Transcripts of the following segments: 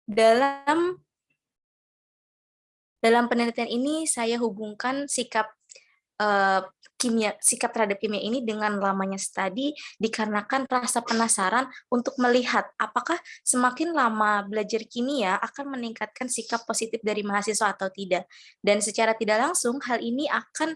Dalam penelitian ini saya hubungkan sikap sikap terhadap kimia ini dengan lamanya studi dikarenakan rasa penasaran untuk melihat apakah semakin lama belajar kimia akan meningkatkan sikap positif dari mahasiswa atau tidak. Dan secara tidak langsung hal ini akan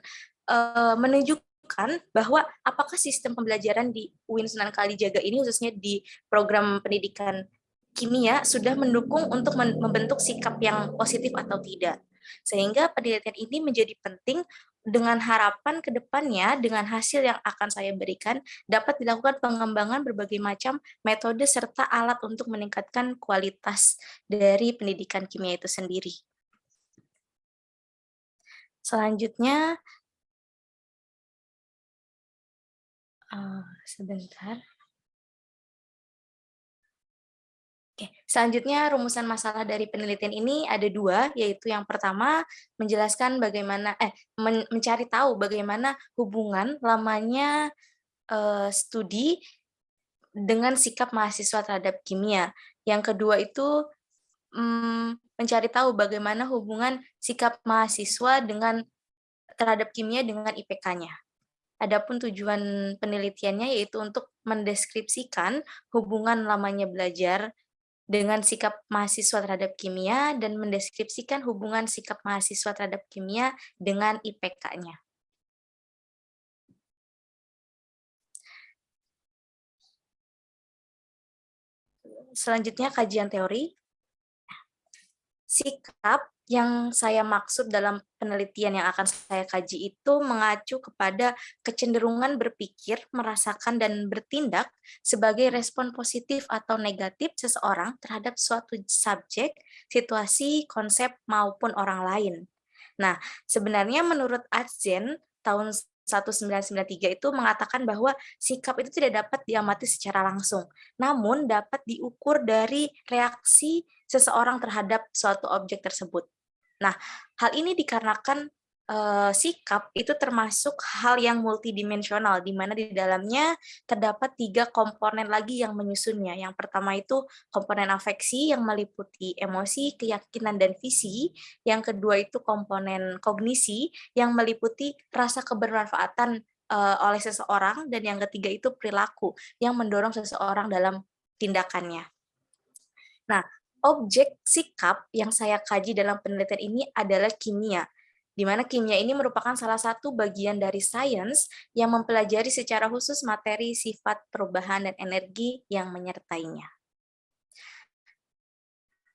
menunjukkan bahwa apakah sistem pembelajaran di UIN Sunan Kalijaga ini khususnya di program pendidikan kimia sudah mendukung untuk membentuk sikap yang positif atau tidak. Sehingga penelitian ini menjadi penting dengan harapan ke depannya dengan hasil yang akan saya berikan dapat dilakukan pengembangan berbagai macam metode serta alat untuk meningkatkan kualitas dari pendidikan kimia itu sendiri. Selanjutnya, sebentar. Oke, selanjutnya rumusan masalah dari penelitian ini ada dua, yaitu yang pertama menjelaskan bagaimana mencari tahu bagaimana hubungan lamanya studi dengan sikap mahasiswa terhadap kimia. Yang kedua itu mencari tahu bagaimana hubungan sikap mahasiswa terhadap kimia dengan IPK-nya. Adapun tujuan penelitiannya yaitu untuk mendeskripsikan hubungan lamanya belajar dengan sikap mahasiswa terhadap kimia dan mendeskripsikan hubungan sikap mahasiswa terhadap kimia dengan IPK-nya. Selanjutnya kajian teori. Sikap yang saya maksud dalam penelitian yang akan saya kaji itu mengacu kepada kecenderungan berpikir, merasakan, dan bertindak sebagai respon positif atau negatif seseorang terhadap suatu subjek, situasi, konsep, maupun orang lain. Nah, sebenarnya menurut Atzen, tahun 1993 itu mengatakan bahwa sikap itu tidak dapat diamati secara langsung, namun dapat diukur dari reaksi seseorang terhadap suatu objek tersebut. Nah, hal ini dikarenakan sikap itu termasuk hal yang multidimensional, di mana di dalamnya terdapat 3 komponen lagi yang menyusunnya. Yang pertama itu komponen afeksi yang meliputi emosi, keyakinan, dan visi. Yang kedua itu komponen kognisi yang meliputi rasa kebermanfaatan oleh seseorang. Dan yang ketiga itu perilaku yang mendorong seseorang dalam tindakannya. Nah, objek sikap yang saya kaji dalam penelitian ini adalah kimia, di mana kimia ini merupakan salah satu bagian dari sains yang mempelajari secara khusus materi, sifat, perubahan, dan energi yang menyertainya.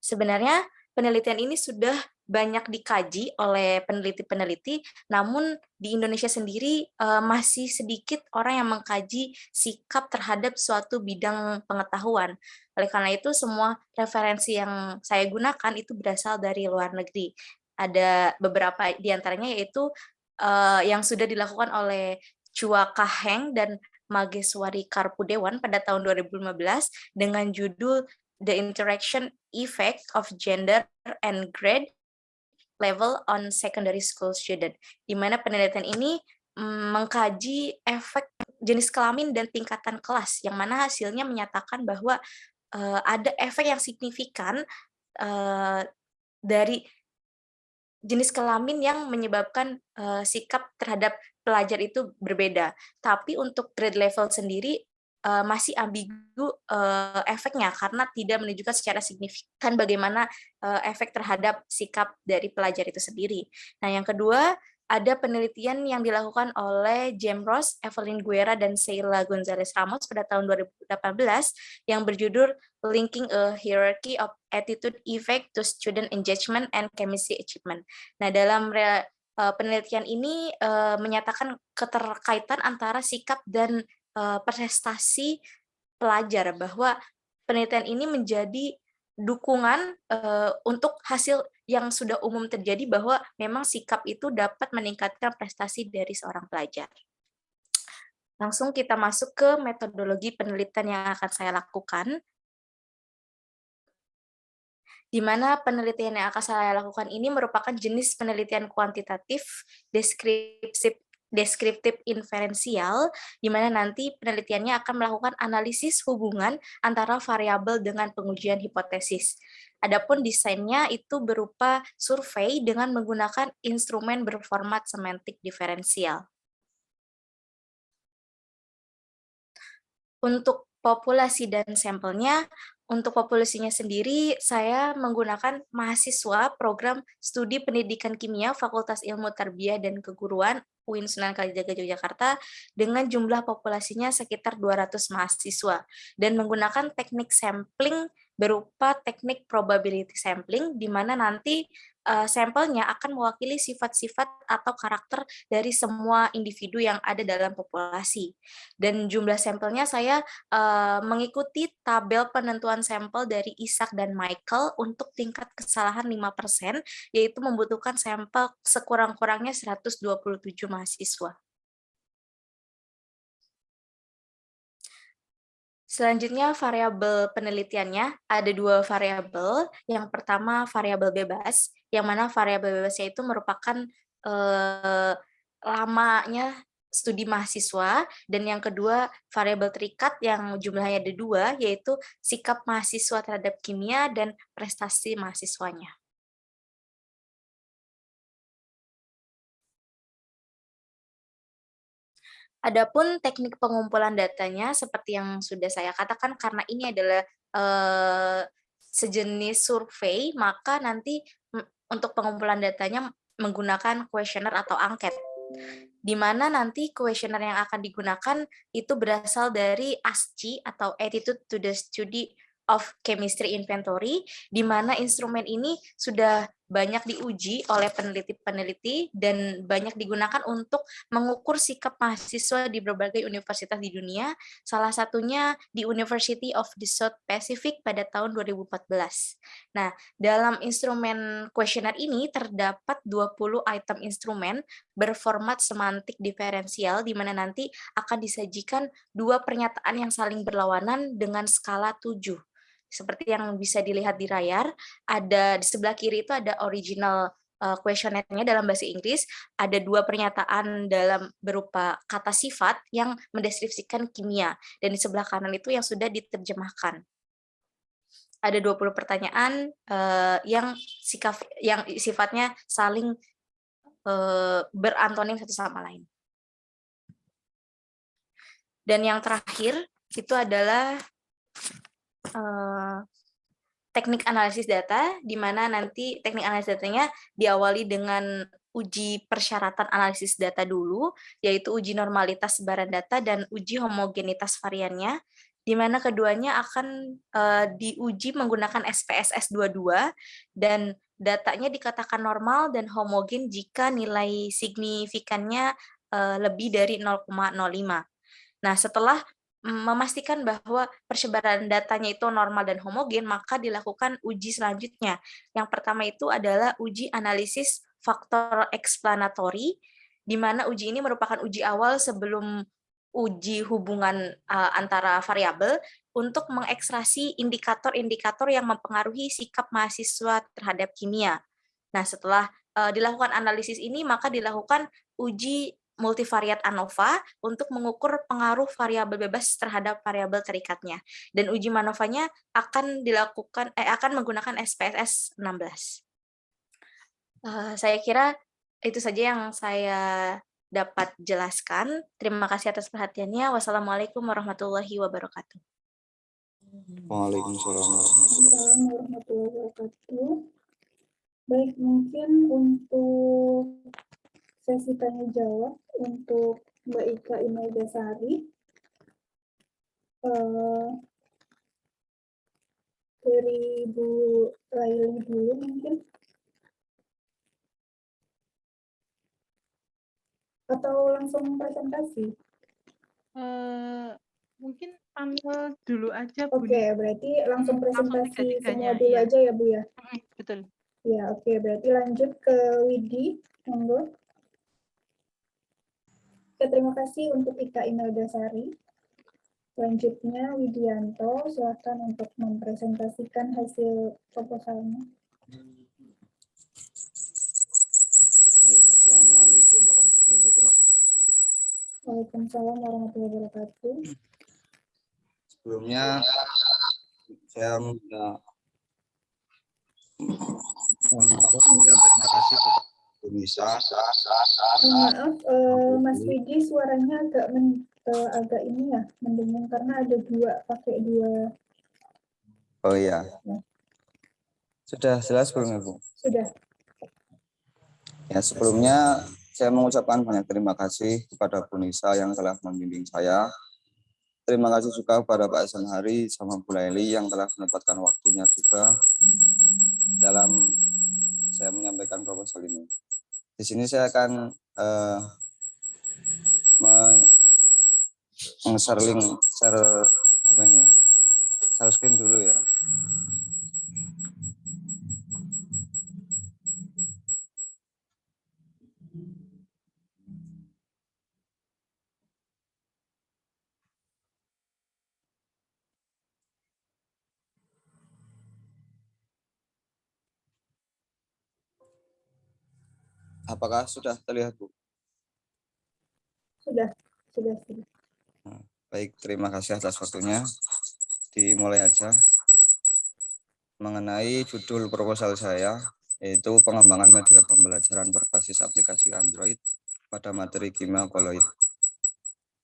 Sebenarnya penelitian ini sudah banyak dikaji oleh peneliti-peneliti, namun di Indonesia sendiri masih sedikit orang yang mengkaji sikap terhadap suatu bidang pengetahuan. Oleh karena itu, semua referensi yang saya gunakan itu berasal dari luar negeri. Ada beberapa di antaranya yaitu yang sudah dilakukan oleh Chua Ka-heng dan Mageswari Karpudewan pada tahun 2015 dengan judul The Interaction Effect of Gender and Grade Level on Secondary School Student, di mana penelitian ini mengkaji efek jenis kelamin dan tingkatan kelas, yang mana hasilnya menyatakan bahwa ada efek yang signifikan dari jenis kelamin yang menyebabkan sikap terhadap pelajar itu berbeda. Tapi untuk grade level sendiri masih ambigu efeknya karena tidak menunjukkan secara signifikan bagaimana efek terhadap sikap dari pelajar itu sendiri. Nah, yang kedua, ada penelitian yang dilakukan oleh James Ross, Evelyn Guerra, dan Sheila Gonzalez Ramos pada tahun 2018 yang berjudul Linking a Hierarchy of Attitude Effect to Student Engagement and Chemistry Achievement. Nah, dalam penelitian ini menyatakan keterkaitan antara sikap dan prestasi pelajar, bahwa penelitian ini menjadi dukungan untuk hasil yang sudah umum terjadi bahwa memang sikap itu dapat meningkatkan prestasi dari seorang pelajar. Langsung kita masuk ke metodologi penelitian yang akan saya lakukan, di mana penelitian yang akan saya lakukan ini merupakan jenis penelitian kuantitatif, deskriptif, deskriptif inferensial, di mana nanti penelitiannya akan melakukan analisis hubungan antara variabel dengan pengujian hipotesis. Adapun desainnya itu berupa survei dengan menggunakan instrumen berformat semantik diferensial. Untuk populasi dan sampelnya, untuk populasinya sendiri, saya menggunakan mahasiswa program studi pendidikan kimia Fakultas Ilmu Tarbiyah dan Keguruan UIN Sunan Kalijaga Yogyakarta dengan jumlah populasinya sekitar 200 mahasiswa dan menggunakan teknik sampling berupa teknik probability sampling di mana nanti sampelnya akan mewakili sifat-sifat atau karakter dari semua individu yang ada dalam populasi. Dan jumlah sampelnya saya mengikuti tabel penentuan sampel dari Isaac dan Michael untuk tingkat kesalahan 5%, yaitu membutuhkan sampel sekurang-kurangnya 127 mahasiswa. Selanjutnya variabel penelitiannya ada 2 variabel. Yang pertama variabel bebas, yang mana variabel bebasnya itu merupakan lamanya studi mahasiswa, dan yang kedua variabel terikat yang jumlahnya ada 2, yaitu sikap mahasiswa terhadap kimia dan prestasi mahasiswanya. Adapun teknik pengumpulan datanya seperti yang sudah saya katakan karena ini adalah sejenis survei, maka nanti untuk pengumpulan datanya menggunakan kuesioner atau angket. Di mana nanti kuesioner yang akan digunakan itu berasal dari ASCII atau Attitude to the Study of Chemistry Inventory, di mana instrumen ini sudah banyak diuji oleh peneliti-peneliti dan banyak digunakan untuk mengukur sikap mahasiswa di berbagai universitas di dunia, salah satunya di University of the South Pacific pada tahun 2014. Nah, dalam instrumen kuesioner ini terdapat 20 item instrumen berformat semantik diferensial di mana nanti akan disajikan 2 pernyataan yang saling berlawanan dengan skala 7. Seperti yang bisa dilihat di layar, ada di sebelah kiri itu ada original questionnaire-nya dalam bahasa Inggris, ada 2 pernyataan dalam berupa kata sifat yang mendeskripsikan kimia, dan di sebelah kanan itu yang sudah diterjemahkan. Ada 20 pertanyaan yang sifatnya saling berantonim satu sama lain. Dan yang terakhir itu adalah teknik analisis data, di mana nanti teknik analisis datanya diawali dengan uji persyaratan analisis data dulu, yaitu uji normalitas sebaran data dan uji homogenitas variannya, di mana keduanya akan diuji menggunakan SPSS 22, dan datanya dikatakan normal dan homogen jika nilai signifikannya lebih dari 0,05. Nah, setelah memastikan bahwa persebaran datanya itu normal dan homogen, maka dilakukan uji selanjutnya. Yang pertama itu adalah uji analisis faktor explanatory, di mana uji ini merupakan uji awal sebelum uji hubungan antara variabel untuk mengekstraksi indikator-indikator yang mempengaruhi sikap mahasiswa terhadap kimia. Nah, setelah dilakukan analisis ini, maka dilakukan uji multivariat ANOVA untuk mengukur pengaruh variabel bebas terhadap variabel terikatnya. Dan uji MANOVA-nya akan menggunakan SPSS 16. Saya kira itu saja yang saya dapat jelaskan. Terima kasih atas perhatiannya. Wassalamualaikum warahmatullahi wabarakatuh. Waalaikumsalam warahmatullahi wabarakatuh. Baik, mungkin untuk sesi tanya jawab untuk Mbak Ika Imelda-Sari. Dari Bu Laili dulu mungkin. Atau langsung presentasi? Mungkin panel dulu aja, Bu. Oke, berarti langsung presentasi semua dulu ya. aja ya, Bu ya? Betul. Ya, oke. Berarti lanjut ke Widi, monggo. Oke, terima kasih untuk Ika Imelda-Sari. Selanjutnya Widianto, silakan untuk mempresentasikan hasil proposalnya. Baik, Assalamualaikum warahmatullahi wabarakatuh. Waalaikumsalam warahmatullahi wabarakatuh. Sebelumnya saya mengucapkan terima kasih kepada Bu Nisa. Maaf, Mas Widi, suaranya agak ini ya, mendengung karena ada pakai dua. Oh iya, Ya. sudah jelas belum Bu? Sudah. Ya, sebelumnya saya mengucapkan banyak terima kasih kepada Bu Nisa yang telah membimbing saya. Terima kasih juga kepada Pak Sanhari sama Bu Laili yang telah menempatkan waktunya juga dalam saya menyampaikan proposal ini. Di sini saya akan share apa ini ya? Share screen dulu ya. Apakah sudah terlihat, Bu? Sudah. Baik, terima kasih atas waktunya. Dimulai aja. Mengenai judul proposal saya, yaitu pengembangan media pembelajaran berbasis aplikasi Android pada materi kimia koloid.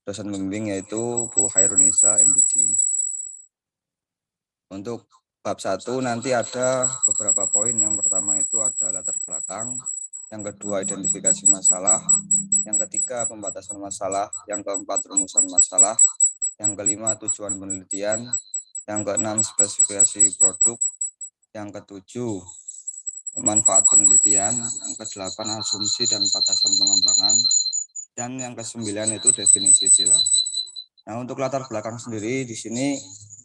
Dosen pembimbing yaitu Bu Hairunisa MPD. Untuk bab 1 nanti ada beberapa poin. Yang pertama itu ada latar belakang, yang kedua identifikasi masalah, yang ketiga pembatasan masalah, yang keempat rumusan masalah, yang kelima tujuan penelitian, yang keenam spesifikasi produk, yang ketujuh manfaat penelitian, yang kedelapan asumsi dan batasan pengembangan, dan yang kesembilan itu definisi istilah. Nah, untuk latar belakang sendiri di sini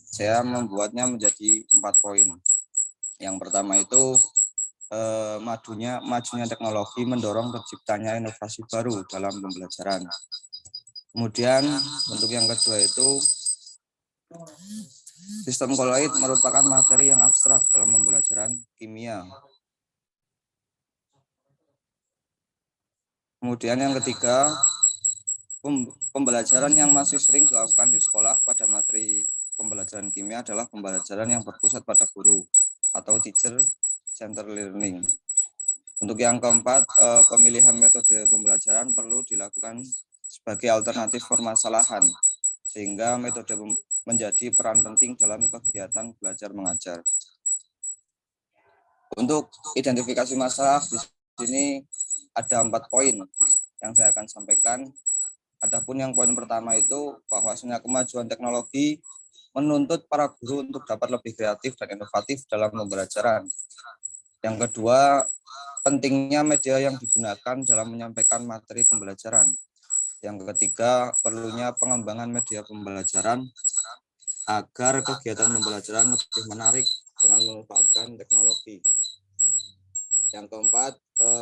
saya membuatnya menjadi 4 poin. Yang pertama itu majunya teknologi mendorong terciptanya inovasi baru dalam pembelajaran. Kemudian untuk yang kedua itu sistem koloid merupakan materi yang abstrak dalam pembelajaran kimia. Kemudian yang ketiga, pembelajaran yang masih sering dilakukan di sekolah pada materi pembelajaran kimia adalah pembelajaran yang berpusat pada guru atau teacher centered learning. Untuk yang keempat, pemilihan metode pembelajaran perlu dilakukan sebagai alternatif permasalahan, sehingga metode menjadi peran penting dalam kegiatan belajar mengajar. Untuk identifikasi masalah di sini ada 4 poin yang saya akan sampaikan. Adapun yang poin pertama itu bahwasanya kemajuan teknologi menuntut para guru untuk dapat lebih kreatif dan inovatif dalam pembelajaran. Yang kedua, pentingnya media yang digunakan dalam menyampaikan materi pembelajaran. Yang ketiga, perlunya pengembangan media pembelajaran agar kegiatan pembelajaran lebih menarik dengan memanfaatkan teknologi. Yang keempat,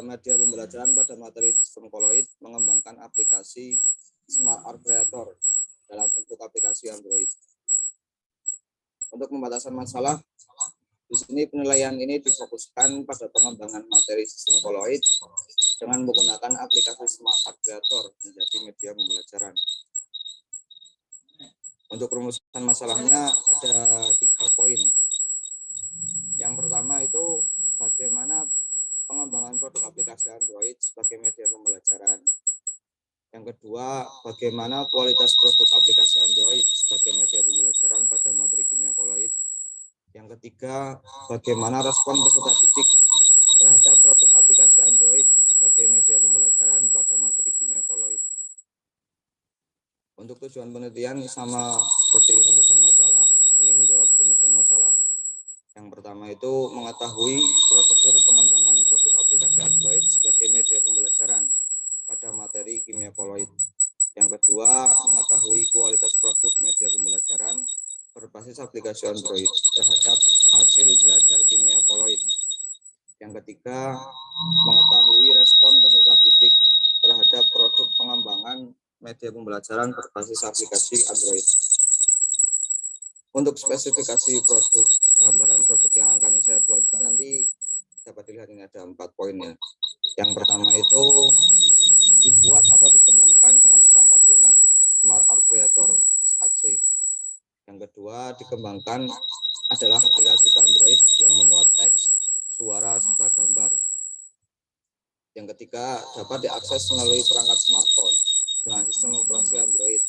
media pembelajaran pada materi sistem koloid mengembangkan aplikasi Smart Art Creator dalam bentuk aplikasi Android. Untuk pembatasan masalah, di sini penilaian ini difokuskan pada pengembangan materi sistem koloid dengan menggunakan aplikasi Smart Art Creator menjadi media pembelajaran. Untuk rumusan masalahnya ada 3 poin. Yang pertama itu bagaimana pengembangan produk aplikasi Android sebagai media pembelajaran. Yang kedua, bagaimana kualitas produk aplikasi Android sebagai media pembelajaran pada materi kimia koloid. Yang ketiga, bagaimana respon peserta didik terhadap produk aplikasi Android sebagai media pembelajaran pada materi kimia koloid. Untuk tujuan penelitian sama seperti rumusan masalah, ini menjawab rumusan masalah. Yang pertama itu mengetahui prosedur pengembangan produk aplikasi Android sebagai media pembelajaran pada materi kimia koloid. Yang kedua, mengetahui kualitas produk media pembelajaran berbasis aplikasi Android terhadap hasil belajar kimia koloid. Yang ketiga, mengetahui respon peserta didik terhadap produk pengembangan media pembelajaran berbasis aplikasi Android. Untuk spesifikasi produk, gambaran produk yang akan saya buat nanti dapat dilihat ini ada 4 poinnya. Yang pertama itu dibuat atau dikembangkan dengan perangkat lunak Yang kedua, dikembangkan adalah aplikasi Android yang memuat teks, suara, serta gambar. Yang ketiga, dapat diakses melalui perangkat smartphone dengan sistem operasi Android.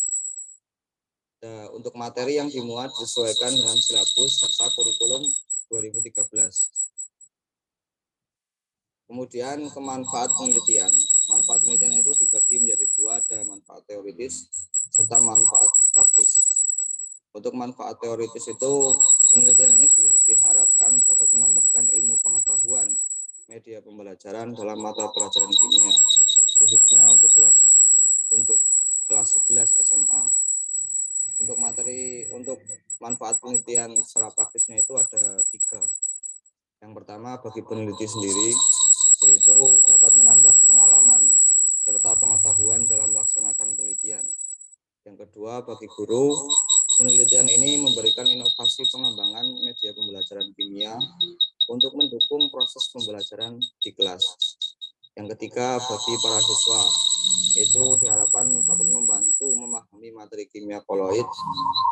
Untuk materi yang dimuat disesuaikan dengan silabus serta kurikulum 2013. Kemudian kemanfaat penelitian. Manfaat penelitian itu dibagi menjadi dua, ada manfaat teoritis serta manfaat praktis. Untuk manfaat teoritis itu, penelitian ini diharapkan dapat menambahkan ilmu pengetahuan media pembelajaran dalam mata pelajaran kimia, khususnya untuk kelas 11 SMA. Untuk manfaat penelitian secara praktisnya itu ada 3. Yang pertama, bagi peneliti sendiri, yaitu dapat menambah pengalaman serta pengetahuan dalam melaksanakan penelitian. Yang kedua, bagi guru, penelitian ini memberikan inovasi pengembangan media pembelajaran kimia untuk mendukung proses pembelajaran di kelas. Yang ketiga, bagi para siswa, itu diharapkan dapat membantu memahami materi kimia koloid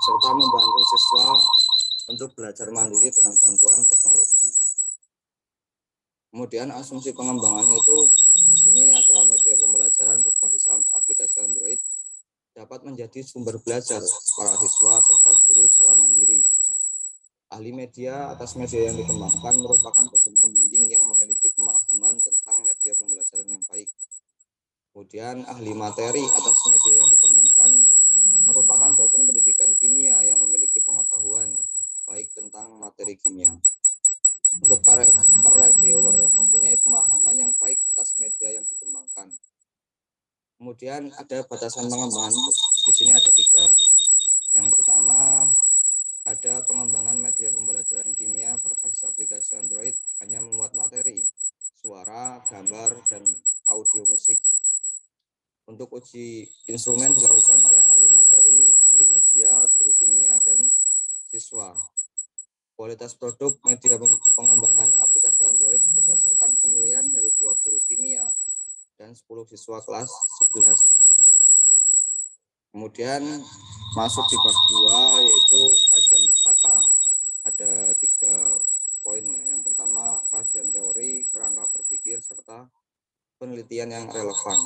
serta membantu siswa untuk belajar mandiri dengan bantuan teknologi. Kemudian asumsi pengembangannya itu di sini ada media pembelajaran berbasis aplikasi Android dapat menjadi sumber belajar para siswa serta guru secara mandiri. Ahli media atas media yang dikembangkan merupakan dosen pembimbing yang memiliki pemahaman tentang media pembelajaran yang baik. Kemudian ahli materi atas media yang dikembangkan merupakan dosen pendidikan kimia yang memiliki pengetahuan baik tentang materi kimia. Untuk para reviewer mempunyai pemahaman yang baik atas media yang dikembangkan. Kemudian ada batasan pengembangan, di sini ada 3. Yang pertama, ada pengembangan media pembelajaran kimia berbasis aplikasi Android hanya memuat materi, suara, gambar, dan audio musik. Untuk uji instrumen dilakukan oleh ahli materi, ahli media, guru kimia, dan siswa. Kualitas produk media pengembangan aplikasi Android berdasarkan penilaian dari 2 guru kimia dan 10 siswa kelas 11. Kemudian masuk di bab 2 yaitu kajian pustaka. Ada 3 poin. Yang pertama, kajian teori, kerangka berpikir, serta penelitian yang relevan.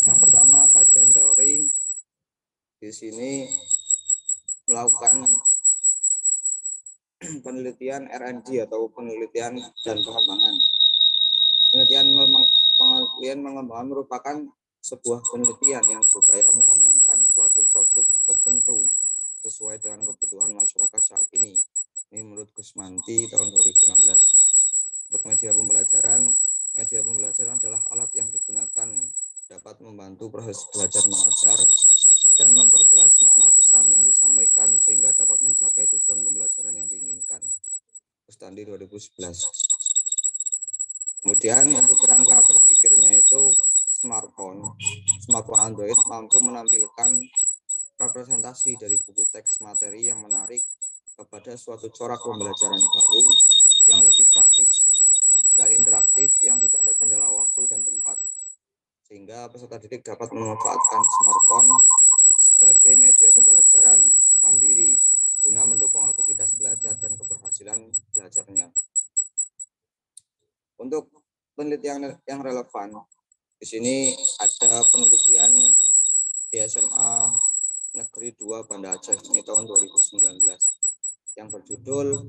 Yang pertama, kajian teori. Di sini melakukan penelitian R&D atau penelitian dan pengembangan. Penelitian pengembangan merupakan sebuah penelitian yang berupaya mengembangkan suatu produk tertentu sesuai dengan kebutuhan masyarakat saat ini. Ini menurut Gusmanti tahun 2016. Untuk media pembelajaran adalah alat yang digunakan dapat membantu proses belajar mengajar dan memperjelas makna pesan yang disampaikan sehingga dapat mencapai tujuan pembelajaran yang diinginkan. Gustandi 2011. Kemudian untuk kerangka berpikirnya itu smartphone Android mampu menampilkan representasi dari buku teks materi yang menarik kepada suatu corak pembelajaran baru yang lebih praktis dan interaktif yang tidak terkendala waktu dan tempat. Sehingga peserta didik dapat memanfaatkan smartphone sebagai media pembelajaran mandiri guna mendukung aktivitas belajar dan keberhasilan belajarnya. Untuk penelitian yang relevan, di sini ada penelitian di SMA Negeri 2 Banda Aceh ini tahun 2019 yang berjudul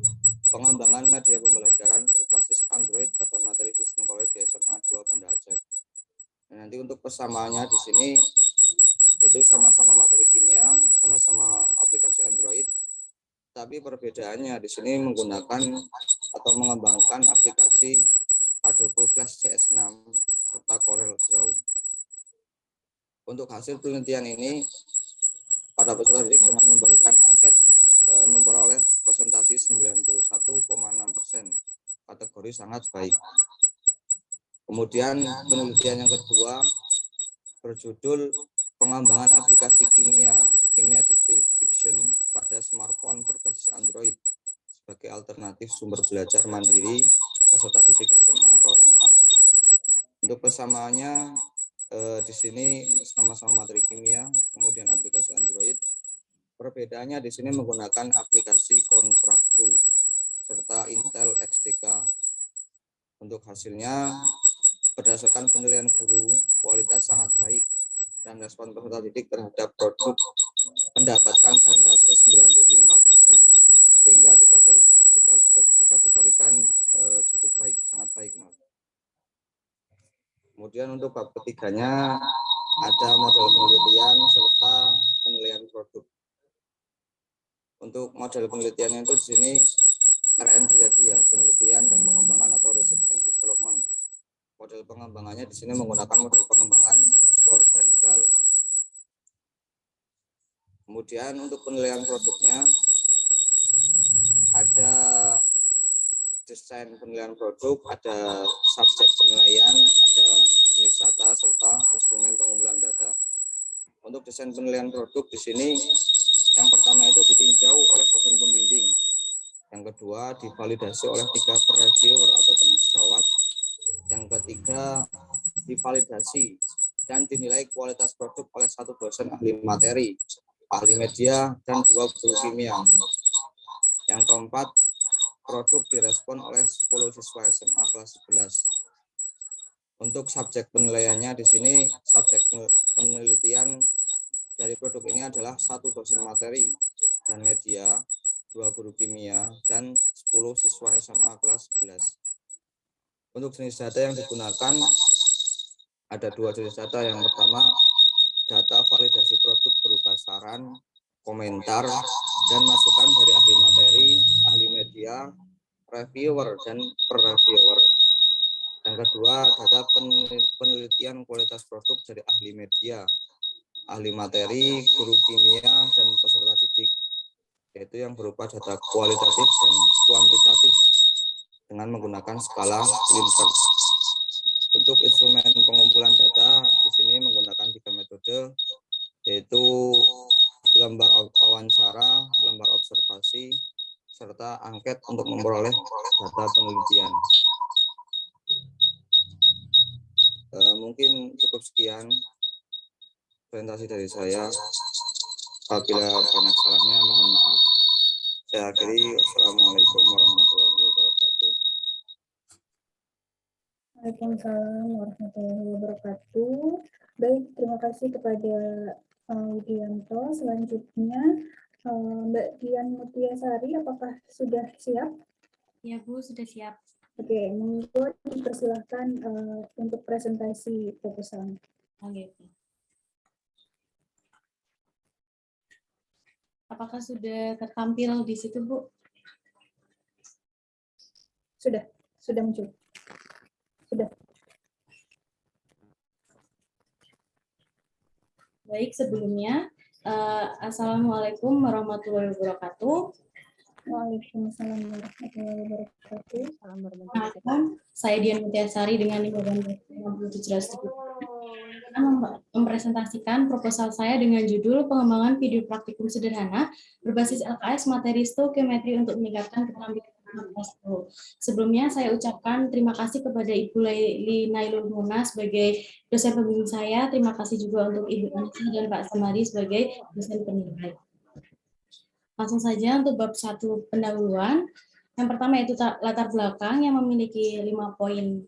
Pengembangan Media Pembelajaran Berbasis Android pada Materi Sistem Koloid di SMA 2 Banda Aceh. Dan nanti untuk persamaannya di sini itu sama-sama materi kimia, sama-sama aplikasi Android, tapi perbedaannya di sini menggunakan atau mengembangkan aplikasi Adobe Flash CS6 serta Corel Draw. Untuk hasil penelitian ini, pada peserta didik dengan memberikan angket memperoleh presentasi 91,6%, kategori sangat baik. Kemudian penelitian yang kedua berjudul pengembangan aplikasi kimia diction pada smartphone berbasis Android sebagai alternatif sumber belajar mandiri peserta didik SMA atau MA. Untuk persamaannya di sini sama-sama materi kimia, kemudian aplikasi Android. Perbedaannya di sini menggunakan aplikasi Kontraktu serta Intel XDK. Untuk hasilnya, berdasarkan penilaian guru, kualitas sangat baik dan respon peserta didik terhadap produk mendapatkan persentase 95%, sehingga dikategorikan cukup baik, sangat baik. Kemudian untuk bab ketiganya ada model penelitian serta penilaian produk. Untuk model penelitiannya itu di sini R&D tadi ya, penelitian dan pengembangan atau research and development. Model pengembangannya di sini menggunakan model pengembangan Bohr dan Gall. Kemudian untuk penilaian produknya ada desain penilaian produk, ada subjek penilaian, ada jenis data serta instrumen pengumpulan data. Untuk desain penilaian produk di sini yang pertama itu ditinjau oleh dosen pembimbing. Yang kedua divalidasi oleh 3 reviewer atau teman sejawat. Yang ketiga divalidasi dan dinilai kualitas produk oleh 1 dosen ahli materi, ahli media, dan 2 guru kimia. Yang keempat, produk direspon oleh 10 siswa SMA kelas 11. Untuk subjek penilaiannya di sini, subjek penelitian dari produk ini adalah 1 dosen materi dan media, 2 guru kimia, dan 10 siswa SMA kelas 11. Untuk jenis data yang digunakan ada 2 jenis data. Yang pertama, data validasi produk berupa saran, komentar, dan masukan dari ahli materi, ahli media, reviewer, dan per-reviewer. Yang kedua, data penelitian kualitas produk dari ahli media, ahli materi, guru kimia, dan peserta didik, yaitu yang berupa data kualitatif dan kuantitatif dengan menggunakan skala Likert. Untuk instrumen pengumpulan data di sini menggunakan 3 metode, yaitu lembar wawancara, lembar observasi, serta angket untuk memperoleh data penelitian. Mungkin cukup sekian presentasi dari saya. Apabila banyak salahnya mohon maaf. Saya akhiri. Wassalamualaikum warahmatullahi wabarakatuh. Waalaikumsalam warahmatullahi wabarakatuh. Baik, terima kasih kepada Widianto. Selanjutnya Mbak Dian Mutiasari, apakah sudah siap? Ya Bu, sudah siap. Oke, monggo dipersilahkan untuk presentasi proposal. Oke. Apakah sudah tertampil di situ, Bu? Sudah muncul. Sudah. Baik, sebelumnya, Assalamualaikum warahmatullahi wabarakatuh. Waalaikumsalam warahmatullahi wabarakatuh. Saya Dian Mutiasari dengan Lingkungan 67 mempresentasikan proposal saya dengan judul Pengembangan Video Praktikum Sederhana berbasis LKS materi stoikiometri untuk meningkatkan keterampilan. Sebelumnya saya ucapkan terima kasih kepada Ibu Laili Nailul Muna sebagai dosen pembimbing saya. Terima kasih juga untuk Ibu Anissa dan Pak Samari sebagai dosen penilai. Langsung saja untuk bab 1 pendahuluan. Yang pertama yaitu latar belakang yang memiliki 5 poin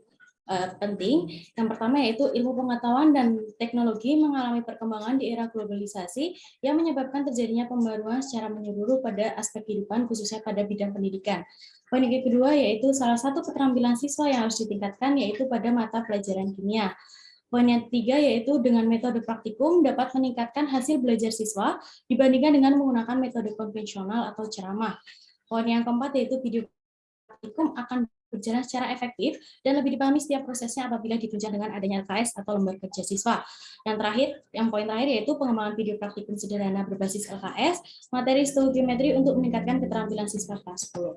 penting. Yang pertama yaitu ilmu pengetahuan dan teknologi mengalami perkembangan di era globalisasi yang menyebabkan terjadinya pembaruan secara menyeluruh pada aspek kehidupan khususnya pada bidang pendidikan. Poin yang kedua yaitu salah satu keterampilan siswa yang harus ditingkatkan yaitu pada mata pelajaran kimia. Poin yang ketiga yaitu dengan metode praktikum dapat meningkatkan hasil belajar siswa dibandingkan dengan menggunakan metode konvensional atau ceramah. Poin yang keempat yaitu video praktikum akan berjalan secara efektif dan lebih dipahami setiap prosesnya apabila ditunjang dengan adanya LKS atau lembar kerja siswa. Dan terakhir, yang poin terakhir yaitu pengembangan video praktikum sederhana berbasis LKS, materi stoikiometri untuk meningkatkan keterampilan siswa kelas 10.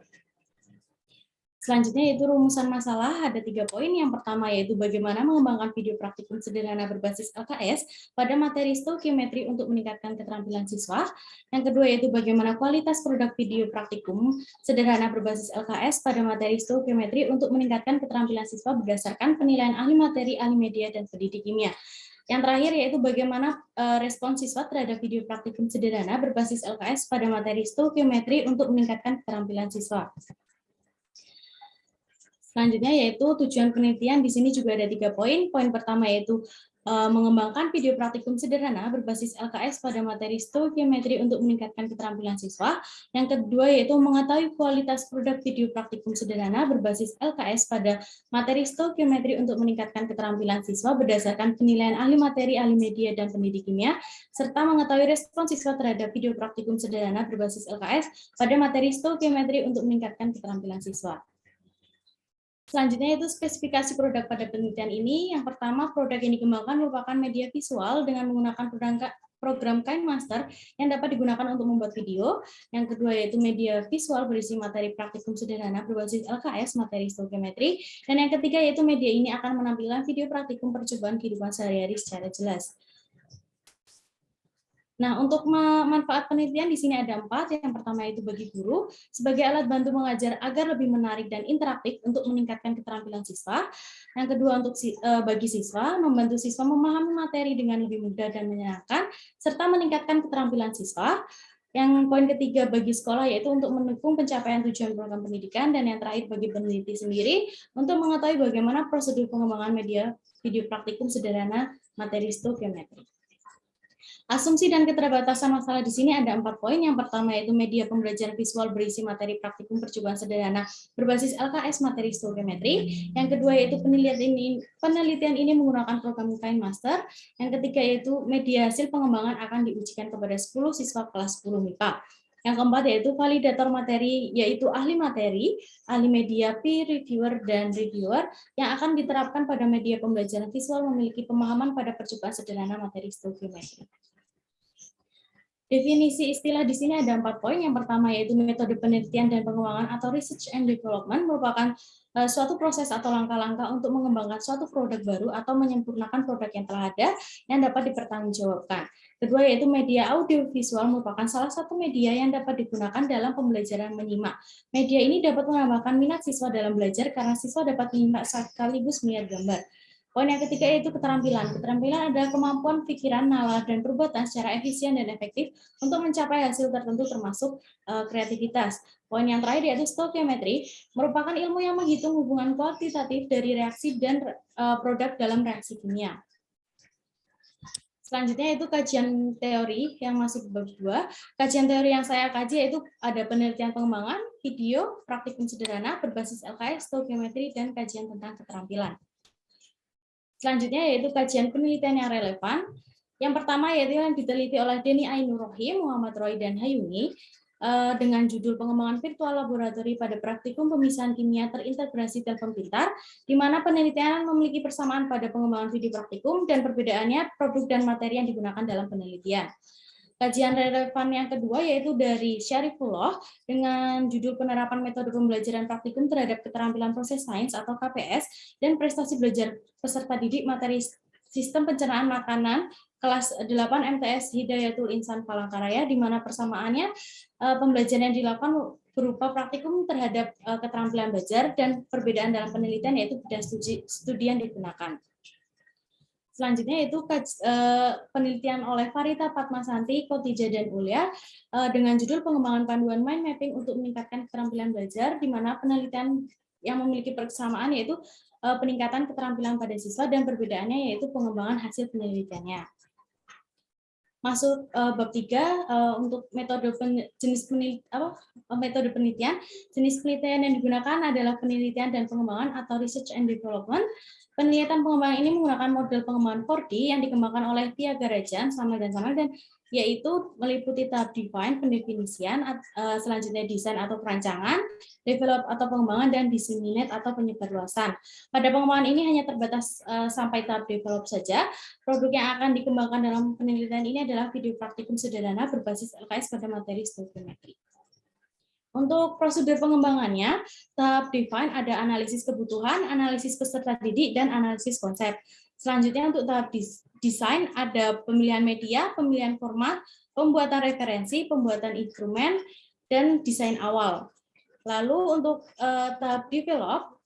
Selanjutnya yaitu rumusan masalah, ada 3 poin. Yang pertama yaitu bagaimana mengembangkan video praktikum sederhana berbasis LKS pada materi stoikiometri untuk meningkatkan keterampilan siswa. Yang kedua yaitu bagaimana kualitas produk video praktikum sederhana berbasis LKS pada materi stoikiometri untuk meningkatkan keterampilan siswa berdasarkan penilaian ahli materi, ahli media, dan pendidik kimia. Yang terakhir yaitu bagaimana respon siswa terhadap video praktikum sederhana berbasis LKS pada materi stoikiometri untuk meningkatkan keterampilan siswa. Selanjutnya yaitu tujuan penelitian, di sini juga ada 3 poin. Poin pertama yaitu mengembangkan video praktikum sederhana berbasis LKS pada materi stoikiometri untuk meningkatkan keterampilan siswa. Yang kedua yaitu mengetahui kualitas produk video praktikum sederhana berbasis LKS pada materi stoikiometri untuk meningkatkan keterampilan siswa berdasarkan penilaian ahli materi, ahli media, dan pendidik kimia, serta mengetahui respon siswa terhadap video praktikum sederhana berbasis LKS pada materi stoikiometri untuk meningkatkan keterampilan siswa. Selanjutnya itu spesifikasi produk pada penelitian ini. Yang pertama, produk yang dikembangkan merupakan media visual dengan menggunakan program KineMaster yang dapat digunakan untuk membuat video. Yang kedua yaitu media visual berisi materi praktikum sederhana berbasis LKS, materi stoikiometri. Dan yang ketiga yaitu media ini akan menampilkan video praktikum percobaan kehidupan sehari-hari secara jelas. Nah, untuk manfaat penelitian di sini ada 4. Yang pertama itu bagi guru, sebagai alat bantu mengajar agar lebih menarik dan interaktif untuk meningkatkan keterampilan siswa. Yang kedua untuk bagi siswa, membantu siswa memahami materi dengan lebih mudah dan menyenangkan, serta meningkatkan keterampilan siswa. Yang poin ketiga bagi sekolah yaitu untuk mendukung pencapaian tujuan program pendidikan. Dan yang terakhir bagi peneliti sendiri, untuk mengetahui bagaimana prosedur pengembangan media video praktikum sederhana materi stoikiometri. Asumsi dan keterbatasan masalah di sini ada 4 poin. Yang pertama yaitu media pembelajaran visual berisi materi praktikum percobaan sederhana berbasis LKS materi stoikiometri. Yang kedua yaitu penelitian ini menggunakan program KineMaster. Yang ketiga yaitu media hasil pengembangan akan diujikan kepada 10 siswa kelas 10 MIPA. Yang keempat yaitu validator materi, yaitu ahli materi, ahli media, peer reviewer, dan reviewer yang akan diterapkan pada media pembelajaran visual memiliki pemahaman pada percobaan sederhana materi stoikiometri. Definisi istilah di sini ada 4 poin. Yang pertama yaitu metode penelitian dan pengembangan atau research and development merupakan suatu proses atau langkah-langkah untuk mengembangkan suatu produk baru atau menyempurnakan produk yang telah ada yang dapat dipertanggungjawabkan. Kedua yaitu media audiovisual merupakan salah satu media yang dapat digunakan dalam pembelajaran menyimak. Media ini dapat menambahkan minat siswa dalam belajar karena siswa dapat menyimak sekaligus melihat gambar. Poin yang ketiga yaitu keterampilan. Keterampilan adalah kemampuan pikiran, nalar, dan perbuatan secara efisien dan efektif untuk mencapai hasil tertentu termasuk kreativitas. Poin yang terakhir yaitu stoikiometri merupakan ilmu yang menghitung hubungan kuantitatif dari reaksi dan produk dalam reaksi kimia. Selanjutnya itu kajian teori yang masuk bab 2. Kajian teori yang saya kaji yaitu ada penelitian pengembangan, video, praktikum sederhana berbasis LKS, stoikiometri, dan kajian tentang keterampilan. Selanjutnya yaitu kajian penelitian yang relevan. Yang pertama yaitu yang diteliti oleh Denny Ainur Rohim, Muhammad Roy, dan Hayuni dengan judul pengembangan virtual laboratori pada praktikum pemisahan kimia terintegrasi telepon pintar, di mana penelitian memiliki persamaan pada pengembangan video praktikum dan perbedaannya produk dan materi yang digunakan dalam penelitian. Kajian relevan yang kedua yaitu dari Syarifullah dengan judul penerapan metode pembelajaran praktikum terhadap keterampilan proses sains atau KPS dan prestasi belajar peserta didik materi sistem pencernaan makanan kelas 8 MTS Hidayatul Insan Palangkaraya, di mana persamaannya pembelajaran yang dilakukan berupa praktikum terhadap keterampilan belajar dan perbedaan dalam penelitian yaitu bidang studi yang digunakan. Selanjutnya itu penelitian oleh Farita Padmasanti, Khotijah, dan Ulia dengan judul pengembangan panduan mind mapping untuk meningkatkan keterampilan belajar, di mana penelitian yang memiliki persamaan yaitu peningkatan keterampilan pada siswa dan perbedaannya yaitu pengembangan hasil penelitiannya. Masuk bab 3 untuk metode penelitian. Jenis penelitian yang digunakan adalah penelitian dan pengembangan atau research and development. Penelitian pengembangan ini menggunakan model pengembangan 4D yang dikembangkan oleh Tia Garajan, Samuel dan yaitu meliputi tahap define, pendefinisian, selanjutnya desain atau perancangan, develop atau pengembangan, dan disseminate atau penyebarluasan. Pada pengembangan ini hanya terbatas sampai tahap develop saja. Produk yang akan dikembangkan dalam penelitian ini adalah video praktikum sederhana berbasis LKS pada materi stoikiometri. Untuk prosedur pengembangannya, tahap define ada analisis kebutuhan, analisis peserta didik, dan analisis konsep. Selanjutnya untuk tahap desain ada pemilihan media, pemilihan format, pembuatan referensi, pembuatan instrumen, dan desain awal. Lalu untuk tahap develop,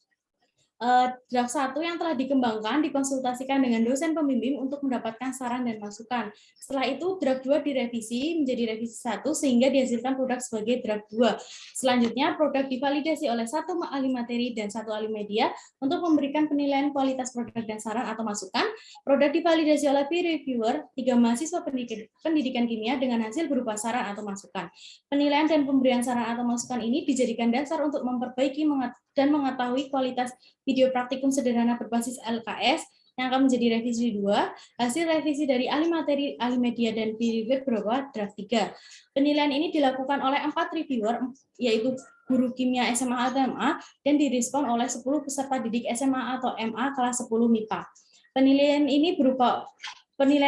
Draft 1 yang telah dikembangkan dikonsultasikan dengan dosen pembimbing untuk mendapatkan saran dan masukan. Setelah itu draft 2 direvisi menjadi revisi 1 sehingga dihasilkan produk sebagai draft 2. Selanjutnya produk divalidasi oleh 1 ahli materi dan 1 ahli media untuk memberikan penilaian kualitas produk dan saran atau masukan. Produk divalidasi oleh peer reviewer 3 mahasiswa pendidikan kimia dengan hasil berupa saran atau masukan. Penilaian dan pemberian saran atau masukan ini dijadikan dasar untuk memperbaiki dan mengetahui kualitas video praktikum sederhana berbasis LKS yang akan menjadi revisi 2. Hasil revisi dari ahli materi, ahli media, dan peer reviewer berupa draft 3. Penilaian ini dilakukan oleh 4 reviewer, yaitu guru kimia SMA atau MA, dan direspon oleh 10 peserta didik SMA atau MA kelas 10 MIPA. Penilaian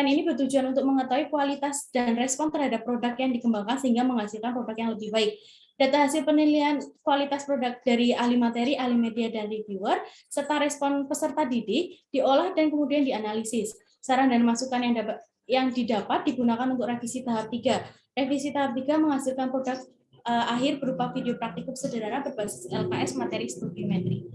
ini bertujuan untuk mengetahui kualitas dan respon terhadap produk yang dikembangkan sehingga menghasilkan produk yang lebih baik. Data hasil penilaian kualitas produk dari ahli materi, ahli media, dan reviewer, serta respon peserta didik, diolah dan kemudian dianalisis. Saran dan masukan yang didapat digunakan untuk revisi tahap 3. Revisi tahap 3 menghasilkan produk akhir berupa video praktikum sederhana berbasis LKS materi studiometri.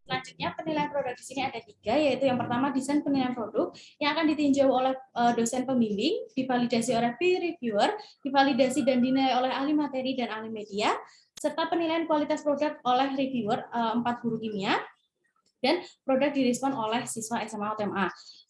Selanjutnya penilaian produk di sini ada 3, yaitu yang pertama desain penilaian produk yang akan ditinjau oleh dosen pembimbing, divalidasi oleh peer reviewer, divalidasi dan dinilai oleh ahli materi dan ahli media, serta penilaian kualitas produk oleh reviewer 4 guru kimia, dan produk direspon oleh siswa SMA atau MA.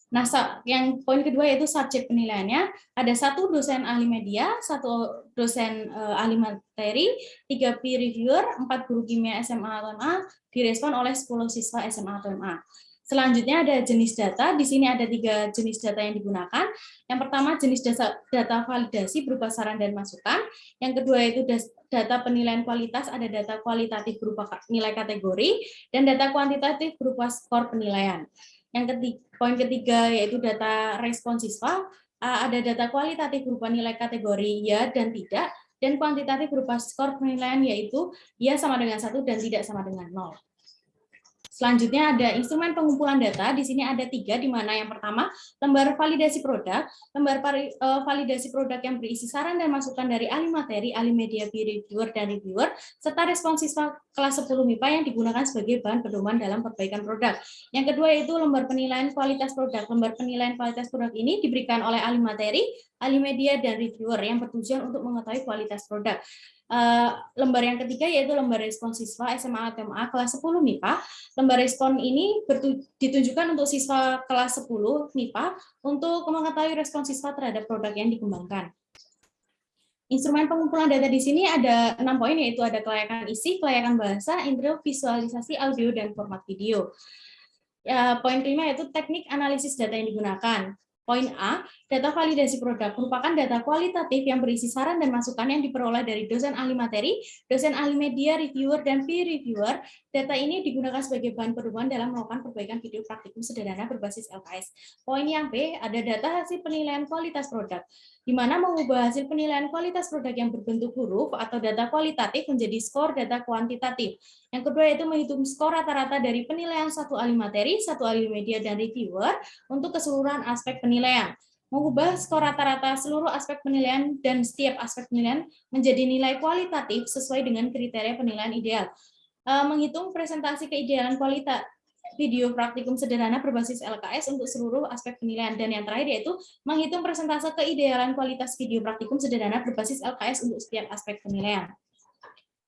Nah, yang poin kedua yaitu subjek penilaiannya, ada 1 dosen ahli media, 1 dosen ahli materi, 3 peer reviewer, 4 guru kimia SMA atau MA, direspon oleh 10 siswa SMA atau MA. Selanjutnya ada jenis data, di sini ada 3 jenis data yang digunakan. Yang pertama jenis data validasi berupa saran dan masukan, yang kedua itu data penilaian kualitas, ada data kualitatif berupa nilai kategori, dan data kuantitatif berupa skor penilaian. Yang poin ketiga yaitu data respon siswa, ada data kualitatif berupa nilai kategori ya dan tidak, dan kuantitatif berupa skor penilaian yaitu ya sama dengan 1 dan tidak sama dengan 0. Selanjutnya ada instrumen pengumpulan data, di sini ada 3, di mana yang pertama lembar validasi produk, lembar validasi produk yang berisi saran dan masukan dari ahli materi, ahli media, peer reviewer, dan reviewer, serta respon siswa kelas 10 MIPA yang digunakan sebagai bahan pedoman dalam perbaikan produk. Yang kedua yaitu lembar penilaian kualitas produk. Lembar penilaian kualitas produk ini diberikan oleh ahli materi, ahli media, dan reviewer yang bertujuan untuk mengetahui kualitas produk. Lembar yang ketiga yaitu lembar respon siswa SMA atau MA kelas 10 MIPA. Lembar respon ini ditunjukkan untuk siswa kelas 10 MIPA untuk mengetahui respon siswa terhadap produk yang dikembangkan. Instrumen pengumpulan data di sini ada 6 poin, yaitu ada kelayakan isi, kelayakan bahasa, intro, visualisasi, audio, dan format video. Poin kelima yaitu teknik analisis data yang digunakan. Poin A, data validasi produk merupakan data kualitatif yang berisi saran dan masukan yang diperoleh dari dosen ahli materi, dosen ahli media, reviewer, dan peer reviewer. Data ini digunakan sebagai bahan pedoman dalam melakukan perbaikan video praktikum sederhana berbasis LKS. Poin yang B, ada data hasil penilaian kualitas produk, di mana mengubah hasil penilaian kualitas produk yang berbentuk huruf atau data kualitatif menjadi skor data kuantitatif. Yang kedua yaitu menghitung skor rata-rata dari penilaian 1 ahli materi, 1 ahli media, dan reviewer untuk keseluruhan aspek penilaian. Mengubah skor rata-rata seluruh aspek penilaian dan setiap aspek penilaian menjadi nilai kualitatif sesuai dengan kriteria penilaian ideal. Menghitung presentasi keidealan kualitas video praktikum sederhana berbasis LKS untuk seluruh aspek penilaian. Dan yang terakhir yaitu menghitung persentase keidealan kualitas video praktikum sederhana berbasis LKS untuk setiap aspek penilaian.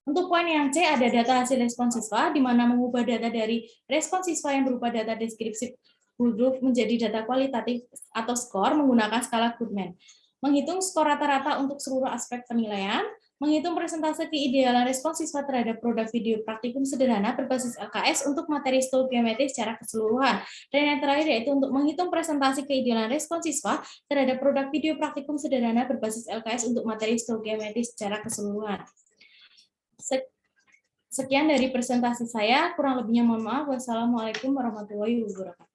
Untuk poin yang C ada data hasil respon siswa, di mana mengubah data dari respon siswa yang berupa data deskripsi huruf menjadi data kualitatif atau skor menggunakan skala Goodman. Menghitung skor rata-rata untuk seluruh aspek penilaian, menghitung persentase keidealan respon siswa terhadap produk video praktikum sederhana berbasis LKS untuk materi stoikiometri secara keseluruhan. Dan yang terakhir yaitu untuk menghitung presentasi keidealan respon siswa terhadap produk video praktikum sederhana berbasis LKS untuk materi stoikiometri secara keseluruhan. Sekian dari presentasi saya, kurang lebihnya mohon maaf. Wassalamualaikum warahmatullahi wabarakatuh.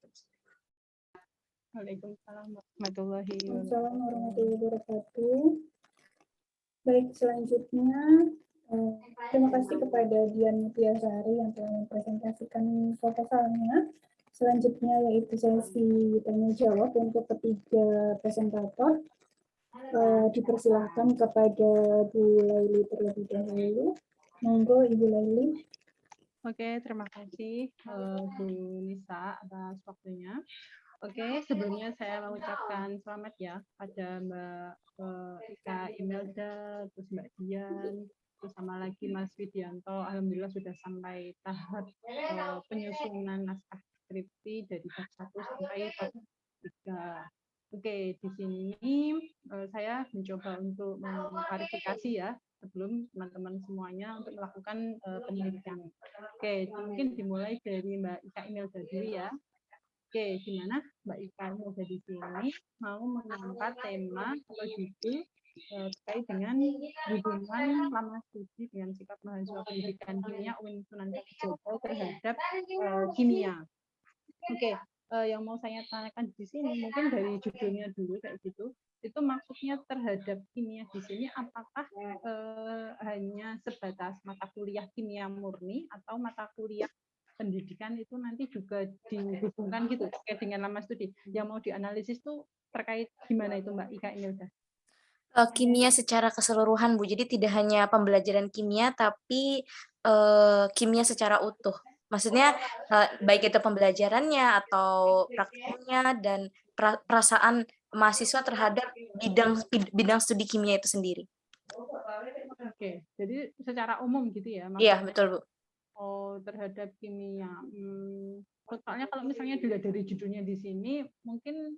Waalaikumsalam warahmatullahi Assalamualaikum warahmatullahi wabarakatuh. Baik, selanjutnya terima kasih kepada Dian Mutiasari yang telah mempresentasikan proposalnya. Selanjutnya yaitu sesi tanya jawab untuk ketiga presentator. Dipersilahkan kepada Bu Laili terlebih dahulu. Monggo Ibu Laili. Oke, terima kasih Bu Nisa atas waktunya. Oke, sebelumnya saya mengucapkan selamat ya pada Mbak Ika Imelda, terus Mbak Dian, terus sama lagi Mas Widianto. Alhamdulillah sudah sampai tahap penyusunan naskah skripsi dari bab 1 sampai bab 3. Oke, di sini saya mencoba untuk mengklarifikasi ya sebelum teman-teman semuanya untuk melakukan penelitian. Oke, mungkin dimulai dari Mbak Ika Imelda dulu ya. Oke, gimana Mbak Ika Imelda di sini mau mengangkat tema atau judul terkait dengan hubungan lama studi dengan sikap mahasiswa pendidikan kimia UIN Sunan Kalijaga terhadap kimia. Oke, yang mau saya tanyakan di sini mungkin dari judulnya dulu kayak gitu. Itu maksudnya terhadap kimia di sini apakah hanya sebatas mata kuliah kimia murni atau mata kuliah pendidikan itu nanti juga dihubungkan gitu terkait dengan lama studi. Yang mau dianalisis tuh terkait gimana itu Mbak Ika Imelda? Kimia secara keseluruhan, Bu. Jadi tidak hanya pembelajaran kimia, tapi kimia secara utuh. Maksudnya baik itu pembelajarannya atau praktiknya dan perasaan mahasiswa terhadap bidang studi kimia itu sendiri. Oke, jadi secara umum gitu ya Iya, maksudnya. betul, Bu. Oh, terhadap kimia. Soalnya kalau misalnya dilihat dari judulnya di sini, mungkin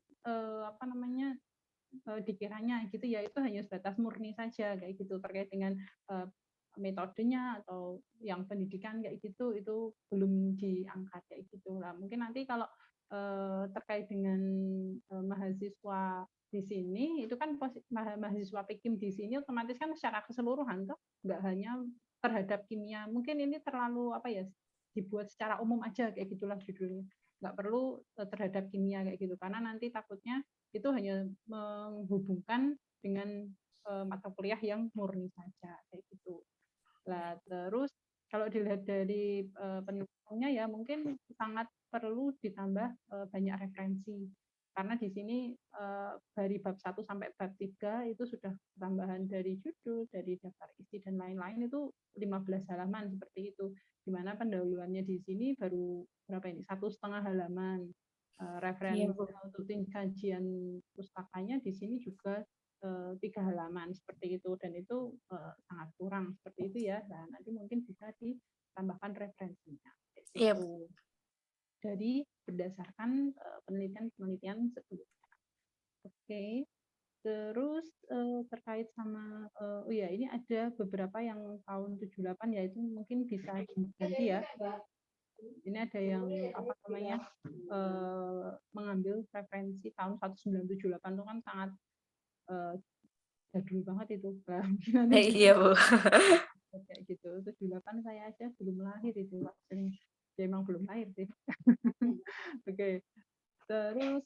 apa namanya dikiranya gitu ya itu hanya sebatas murni saja kayak gitu terkait dengan metodenya atau yang pendidikan kayak gitu itu belum diangkat kayak gitu lah. Mungkin nanti kalau terkait dengan mahasiswa di sini itu kan mahasiswa PKIM di sini otomatis kan secara keseluruhan toh nggak hanya terhadap kimia. Mungkin ini terlalu apa ya dibuat secara umum aja kayak gitulah judulnya. Nggak perlu terhadap kimia kayak gitu karena nanti takutnya itu hanya menghubungkan dengan mata kuliah yang murni saja kayak gitu. Nah, terus kalau dilihat dari penelitiannya ya mungkin sangat perlu ditambah banyak referensi karena di sini dari bab 1 sampai bab 3 itu sudah tambahan dari judul, dari daftar isi dan lain-lain itu 15 halaman seperti itu. Di mana pendahuluannya di sini baru berapa ini? 1,5 halaman. Referensi untuk kajian pustakanya di sini juga 3 halaman seperti itu dan itu sangat kurang seperti itu ya. Nah, nanti mungkin bisa ditambahkan referensinya. Iya, Itu dari berdasarkan penelitian-penelitian sebelumnya. Oke. Terus terkait sama oh ya ini ada beberapa yang tahun 78 ya itu mungkin bisa diganti ya. Ini ada yang apa namanya mengambil referensi tahun 1978 itu kan sangat jadul banget itu. iya, Bu. Kayak gitu. 78 saya aja belum lahir itu. Ya emang belum lahir sih. Oke. Terus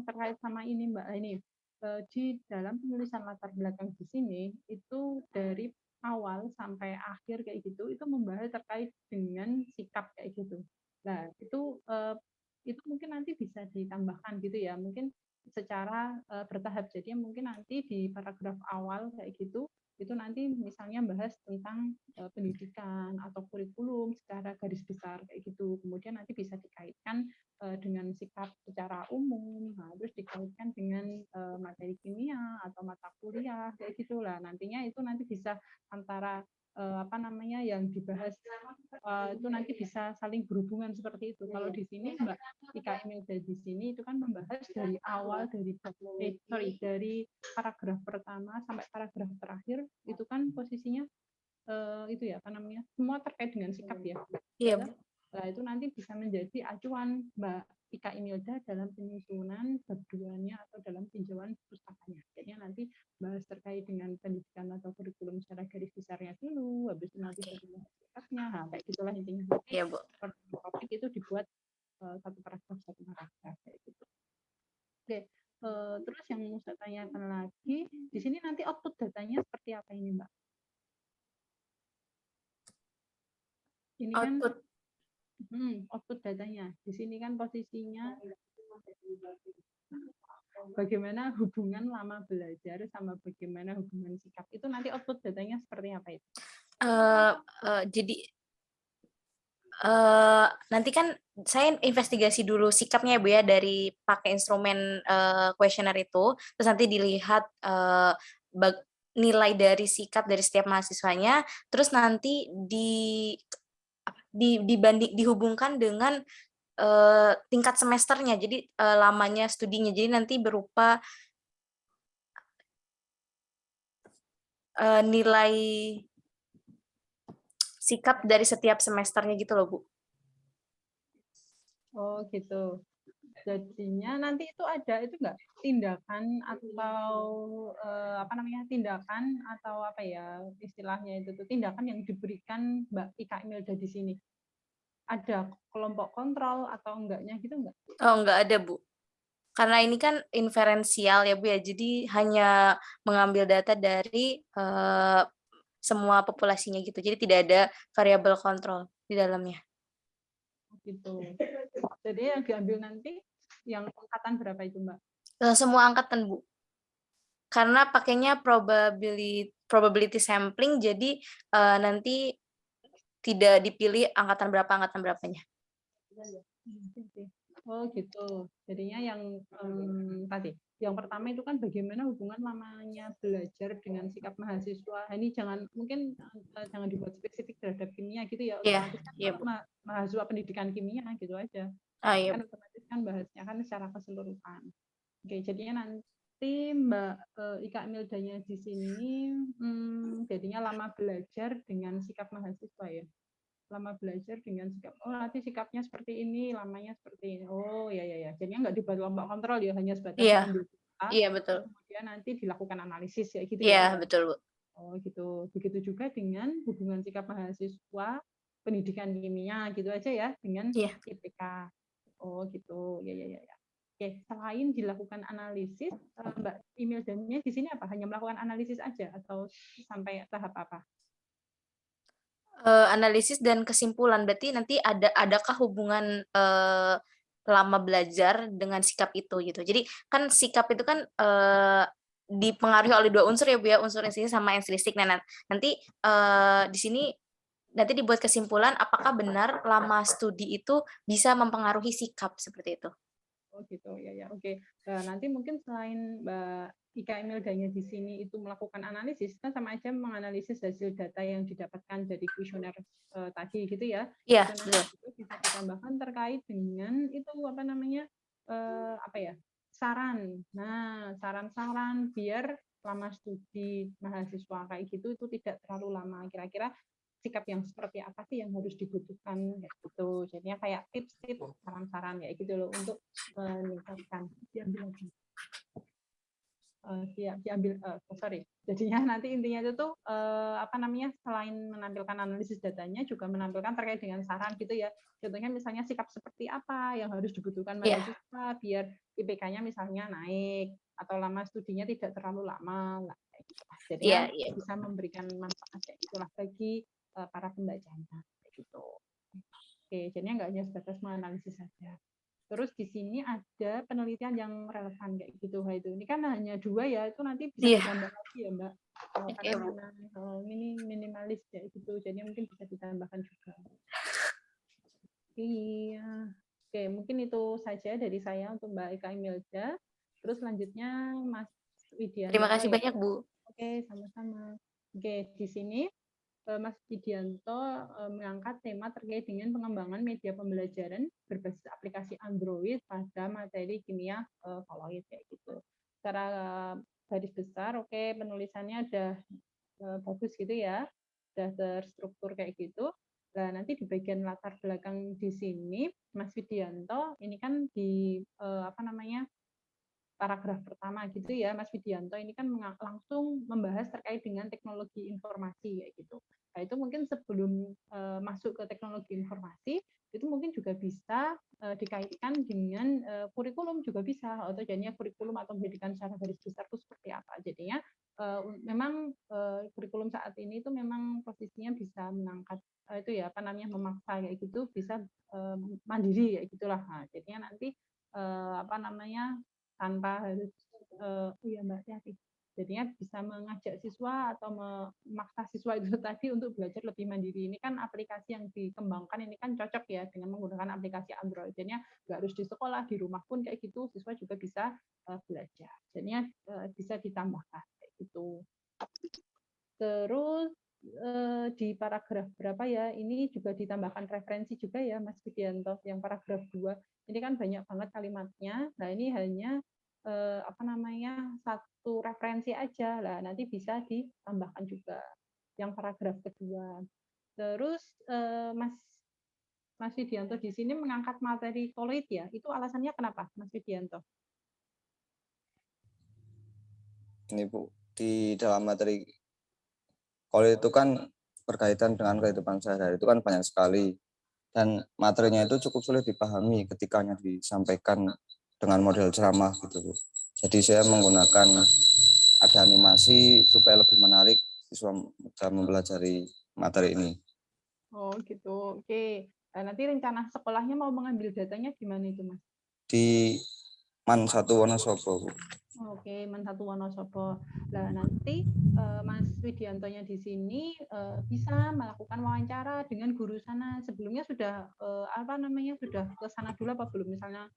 terkait sama ini Mbak ini di dalam penulisan latar belakang di sini itu dari awal sampai akhir kayak gitu itu membahas terkait dengan sikap kayak gitu. Nah, itu mungkin nanti bisa ditambahkan gitu ya. Mungkin secara bertahap. Jadi mungkin nanti di paragraf awal kayak gitu itu nanti misalnya bahas tentang pendidikan atau kurikulum secara garis besar kayak gitu. Kemudian nanti bisa dikaitkan dengan sikap secara umum, nah, terus dikaitkan dengan materi kimia atau mata kuliah kayak gitulah. Nantinya itu nanti bisa antara apa namanya yang dibahas itu nanti bisa saling berhubungan seperti itu. Kalau di sini Mbak Ika Imelda di sini itu kan membahas dari awal dari paragraf pertama sampai paragraf terakhir itu kan posisinya itu ya apa namanya semua terkait dengan sikap ya. Iya, Bu. Nah, itu nanti bisa menjadi acuan Mbak Ika Imelda dalam penyusunan bab 2-nya atau dalam tinjauan pustakanya. Jadi nanti bahas terkait dengan pendidikan atau kurikulum secara garis besarnya dulu, habis itu nanti sikapnya, nah, kayak gitulah intinya. Iya, Bu. Topik itu dibuat satu paragraf kayak gitu. Oke, terus yang mau saya tanyakan lagi, di sini nanti output datanya seperti apa ini Mbak? Ini kan output datanya. Di sini kan posisinya bagaimana hubungan lama belajar sama bagaimana hubungan sikap. Itu nanti output datanya seperti apa itu? Jadi Nanti kan saya investigasi dulu sikapnya ya Bu ya dari pakai instrumen kuesioner itu, terus nanti dilihat nilai dari sikap dari setiap mahasiswanya, terus nanti dihubungkan dengan tingkat semesternya, jadi lamanya studinya, jadi nanti berupa nilai sikap dari setiap semesternya gitu loh Bu. Oh gitu. Jadinya nanti itu ada itu enggak tindakan atau apa namanya tindakan atau apa ya istilahnya itu tuh tindakan yang diberikan Mbak Ika Imelda di sini. Ada kelompok kontrol atau enggaknya gitu enggak? Oh, enggak ada Bu. Karena ini kan inferensial ya Bu ya, jadi hanya mengambil data dari semua populasinya gitu. Jadi tidak ada variabel kontrol di dalamnya. Gitu. Jadi yang diambil nanti yang angkatan berapa itu Mbak? Semua angkatan Bu. Karena pakainya probability sampling, jadi nanti tidak dipilih angkatan berapanya. Oh gitu. Jadinya yang tadi, yang pertama itu kan bagaimana hubungan lamanya belajar dengan sikap mahasiswa. Ini mungkin jangan dibuat spesifik terhadap kimia gitu ya. Iya, Otomatis kan iya Bu. mahasiswa pendidikan kimia gitu aja. Ah, iya. Kan otomatis kan bahasnya kan secara keseluruhan. Oke, jadinya nanti Mbak Ika Mildanya di sini jadinya lama belajar dengan sikap mahasiswa ya. Lama belajar dengan sikap, oh nanti sikapnya seperti ini, lamanya seperti ini. Oh ya ya ya. Jadinya nggak dibuat kelompok kontrol ya, hanya sebatas Iya, mengambil data, iya betul. kemudian nanti dilakukan analisis ya gitu Iya, ya. betul Bu. Oh gitu. Begitu juga dengan hubungan sikap mahasiswa pendidikan kimia gitu aja ya dengan Iya. IPK. Oh gitu. Ya ya ya ya. Oke, selain dilakukan analisis, Mbak Imildanya di sini apa? Hanya melakukan analisis aja atau sampai tahap apa? Analisis dan kesimpulan, berarti nanti adakah hubungan lama belajar dengan sikap itu gitu. Jadi kan sikap itu kan dipengaruhi oleh dua unsur ya Bu ya, unsur intrinsik sama ekstrinsik. Nah, nanti di sini nanti dibuat kesimpulan apakah benar lama studi itu bisa mempengaruhi sikap seperti itu. Oh gitu ya ya oke. Nanti mungkin selain Mbak Ika Emildanya di sini itu melakukan analisis kan sama aja menganalisis hasil data yang didapatkan dari kuesioner tadi gitu ya. Iya, Kuesioner betul. itu bisa ditambahkan terkait dengan itu apa namanya apa ya saran. Nah saran-saran biar lama studi mahasiswa kayak gitu itu tidak terlalu lama. Kira-kira sikap yang seperti apa sih yang harus dibutuhkan kayak gitu. Jadinya kayak tips-tips, saran-saran kayak gitu loh untuk meningkatkan diambil lagi. Diambil sorry. Jadinya nanti intinya itu tuh apa namanya selain menampilkan analisis datanya juga menampilkan terkait dengan saran gitu ya. Contohnya misalnya sikap seperti apa yang harus dibutuhkan Iya. mahasiswa biar IPK-nya misalnya naik atau lama studinya tidak terlalu lama lah kayak gitu. Jadinya Iya, iya. bisa memberikan manfaat kayak itulah bagi para pembacanya kayak gitu. Oke, jadinya nggak hanya sebatas menganalisis saja. Terus di sini ada penelitian yang relevan kayak gitu. Itu ini kan hanya 2 ya, itu nanti bisa Iya. ditambah lagi ya Mbak. Iya, Bu. Karena ini minimalis ya gitu, jadi mungkin bisa ditambahkan juga. Iya. Oke, mungkin itu saja dari saya untuk Mbak Ika Imelda. Terus selanjutnya Mas Widianto Terima kasih ya. banyak Bu. Oke, sama-sama. Oke, di sini Mas Widianto mengangkat tema terkait dengan pengembangan media pembelajaran berbasis aplikasi Android pada materi kimia koloid kayak gitu. Secara garis besar, oke, penulisannya udah bagus gitu ya, udah terstruktur kayak gitu. Nah, nanti di bagian latar belakang di sini, Mas Widianto ini kan di apa namanya paragraf pertama gitu ya, Mas Widianto ini kan langsung membahas terkait dengan teknologi informasi kayak gitu. Nah, itu mungkin sebelum masuk ke teknologi informasi, itu mungkin juga bisa dikaitkan dengan kurikulum juga bisa, atau jadinya kurikulum atau pendidikan secara garis besar itu seperti apa. Jadinya memang kurikulum saat ini itu memang posisinya bisa mengangkat itu ya apa namanya memaksa kayak gitu bisa mandiri kayak gitulah. Nah, jadinya nanti apa namanya tanpa harus iya Mbak Yati. Jadinya bisa mengajak siswa atau memaksa siswa itu tadi untuk belajar lebih mandiri. Ini kan aplikasi yang dikembangkan ini kan cocok ya dengan menggunakan aplikasi Android. Jadinya nggak harus di sekolah, di rumah pun kayak gitu siswa juga bisa belajar. Jadinya bisa ditambahkan kayak gitu. Terus di paragraf berapa ya, ini juga ditambahkan referensi juga ya Mas Widianto, yang paragraf 2. Ini kan banyak banget kalimatnya. Nah, ini hanya satu referensi aja. Lah, nanti bisa ditambahkan juga yang paragraf kedua. Terus Mas Widianto di sini mengangkat materi koloid ya. Itu alasannya kenapa, Mas Widianto? Ini Bu, di dalam materi kalau itu kan berkaitan dengan kehidupan sehari-hari itu kan banyak sekali, dan materinya itu cukup sulit dipahami ketika hanya disampaikan dengan model ceramah gitu Bu. Jadi saya menggunakan ada animasi supaya lebih menarik siswa dalam mempelajari materi ini. Oh gitu, oke. Nah, nanti rencana sekolahnya mau mengambil datanya di mana itu Mas? Di Man 1 Wonosobo Bu. Oke, Man 1 Wonosobo. Nah, nanti Mas Widiantonya di sini bisa melakukan wawancara dengan guru sana. Sebelumnya sudah sudah ke sana dulu apa belum? Misalnya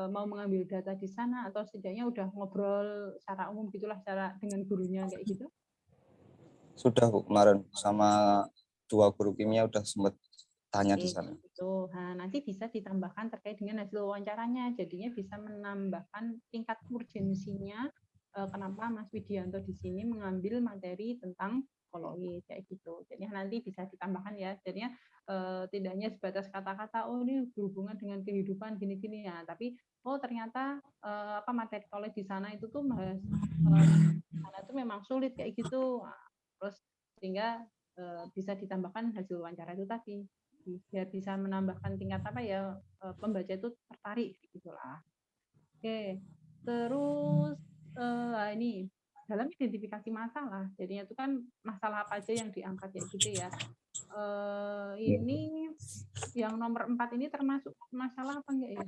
mau mengambil data di sana atau setidaknya udah ngobrol secara umum gitulah dengan gurunya kayak gitu? Sudah Bu, kemarin sama 2 guru kimia udah sempat tanya di sana. Gitu. Nah, nanti bisa ditambahkan terkait dengan hasil wawancaranya. Jadinya bisa menambahkan tingkat urgensinya kenapa Mas Widianto di sini mengambil materi tentang koloid kayak gitu. Jadi nanti bisa ditambahkan ya. Jadinya tidak hanya sebatas kata-kata oh ini berhubungan dengan kehidupan gini-gini ya, tapi oh ternyata materi koloid di sana itu tuh sana tuh memang sulit kayak gitu. Nah, terus sehingga bisa ditambahkan hasil wawancara itu tadi biar bisa menambahkan tingkat pembaca itu tertarik gitulah. Oke, terus ini dalam identifikasi masalah, jadinya itu kan masalah apa aja yang diangkat ya gitu ya. Ini yang nomor 4 ini termasuk masalah apa enggak ya?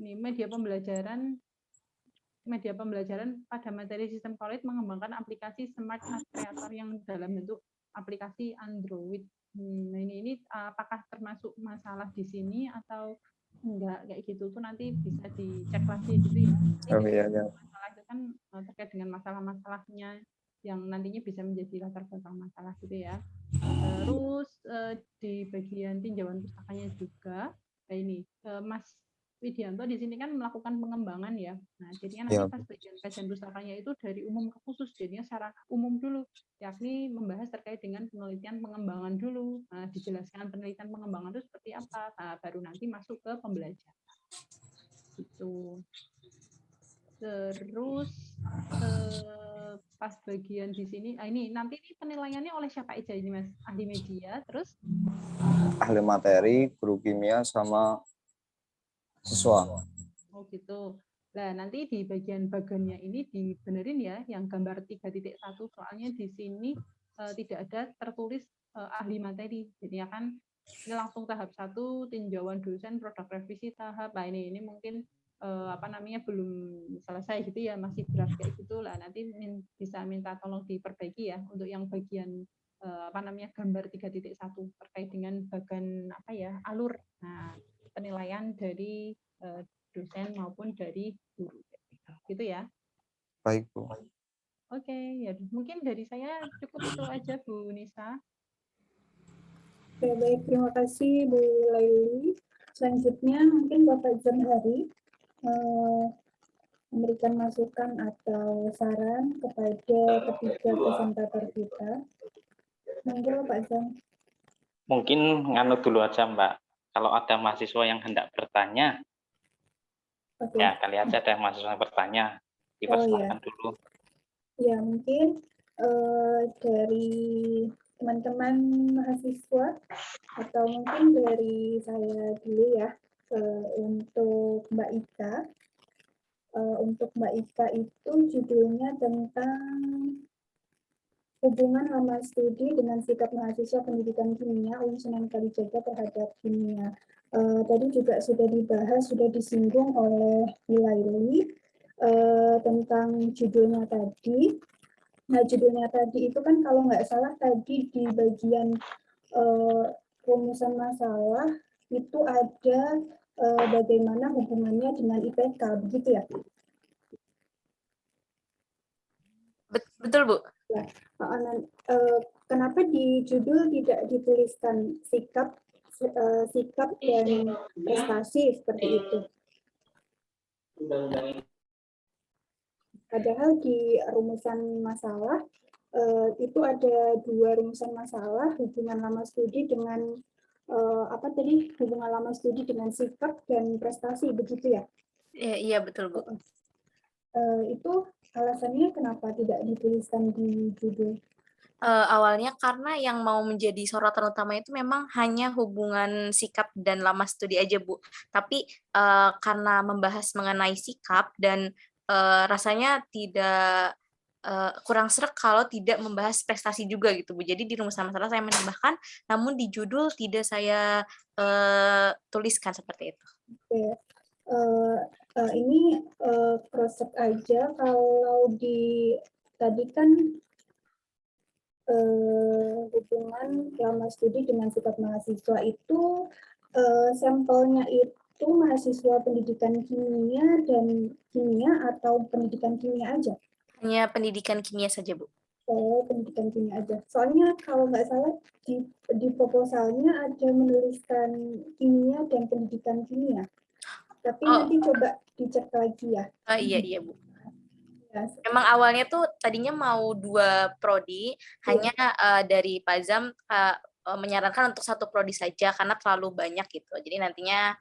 Ini media pembelajaran pada materi sistem koloid mengembangkan aplikasi Smart Art Creator yang dalam bentuk aplikasi Android. Ini apakah termasuk masalah di sini atau enggak kayak gitu tuh nanti bisa dicek lagi gitu ya. Masalah itu kan terkait dengan masalah-masalahnya yang nantinya bisa menjadi latar belakang masalah gitu ya. Terus di bagian tinjauan pustakanya juga ini Mas Widianto di sini kan melakukan pengembangan ya. Nah, jadinya nanti pas bagian kajian pustakanya itu dari umum ke khusus, jadinya secara umum dulu, yakni membahas terkait dengan penelitian pengembangan dulu. Nah, dijelaskan penelitian pengembangan itu seperti apa. Nah, baru nanti masuk ke pembelajaran. Gitu. Terus pas bagian di sini, ini nanti ini penilaiannya oleh siapa aja ini Mas? Ahli media, terus? Ahli materi, guru kimia, sama siswa. Oh gitu. Nah, nanti di bagian bagannya ini dibenerin ya, yang gambar 3.1, soalnya di sini tidak ada tertulis ahli materi. Jadi akan ini langsung tahap 1, tinjauan dosen, produk revisi tahap. Nah, ini mungkin belum selesai gitu ya, masih draft kayak gitu lah. Nanti bisa minta tolong diperbaiki ya untuk yang bagian gambar 3.1 terkait dengan bagan alur. Nah, penilaian dari dosen maupun dari guru gitu ya. Baik Bu. Oke, ya mungkin dari saya cukup itu aja Bu Nisa. Oke, baik, terima kasih Bu Laili. Selanjutnya mungkin Bapak Zamhari memberikan masukan atau saran kepada ketiga presentator kita. Monggo Pak Zam. Mungkin nganut dulu aja Mbak. Kalau ada mahasiswa yang hendak bertanya, ya kali aja ada mahasiswa yang bertanya, dipersilakan dulu. Ya, mungkin dari teman-teman mahasiswa atau mungkin dari saya dulu ya, untuk Mbak Ika. Untuk Mbak Ika itu judulnya tentang hubungan lama studi dengan sikap mahasiswa pendidikan kimia UIN Sunan Kalijaga terhadap kimia. Tadi juga sudah dibahas, sudah disinggung oleh Bu Laili. tentang judulnya tadi. Nah, judulnya tadi itu kan kalau nggak salah tadi di bagian rumusan masalah itu ada bagaimana hubungannya dengan IPK, begitu ya? Betul, Bu. Ya. Kenapa di judul tidak dituliskan sikap dan prestasi seperti itu? Padahal di rumusan masalah itu ada 2 rumusan masalah, hubungan lama studi dengan hubungan lama studi dengan sikap dan prestasi, begitu ya? Iya, betul, Bu. Itu alasannya kenapa tidak dituliskan di judul? Awalnya karena yang mau menjadi sorotan utama itu memang hanya hubungan sikap dan lama studi aja, Bu. Tapi karena membahas mengenai sikap dan rasanya tidak kurang sreg kalau tidak membahas prestasi juga gitu, Bu. Jadi di rumusan masalah saya menambahkan, namun di judul tidak saya tuliskan seperti itu. Oke. Ini cross-check aja kalau di tadi kan hubungan lama studi dengan sikap mahasiswa itu sampelnya itu mahasiswa pendidikan kimia dan kimia atau pendidikan kimia aja? Hanya pendidikan kimia saja, Bu. Oh, pendidikan kimia aja. Soalnya kalau nggak salah di proposalnya ada menuliskan kimia dan pendidikan kimia. Tapi nanti coba dicek lagi ya. Iya, Bu. Ya, Memang awalnya tuh tadinya mau 2 prodi, hanya dari Pak Zam menyarankan untuk 1 prodi saja karena terlalu banyak gitu. Jadi nantinya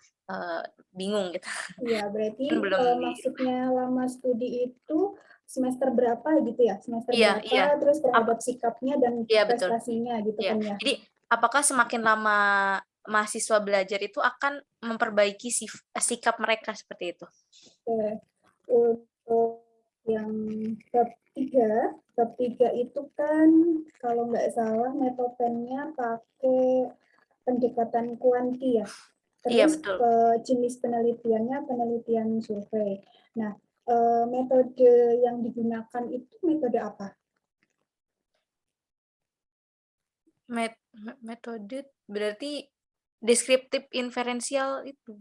bingung gitu. Iya, berarti Kan belum maksudnya lama studi itu semester berapa gitu ya? Semester Iya, berapa, iya. terus terhadap sikapnya dan Iya, betul. prestasinya gitu Iya. kan ya? Jadi apakah semakin lama mahasiswa belajar itu akan memperbaiki sikap mereka seperti itu? Oke. Untuk yang bab 3 itu kan kalau nggak salah metodenya pakai pendekatan kuanti ya. Iya, Terus betul. jenis penelitiannya penelitian survei. Nah, metode yang digunakan itu metode apa? Metode berarti deskriptif inferensial itu.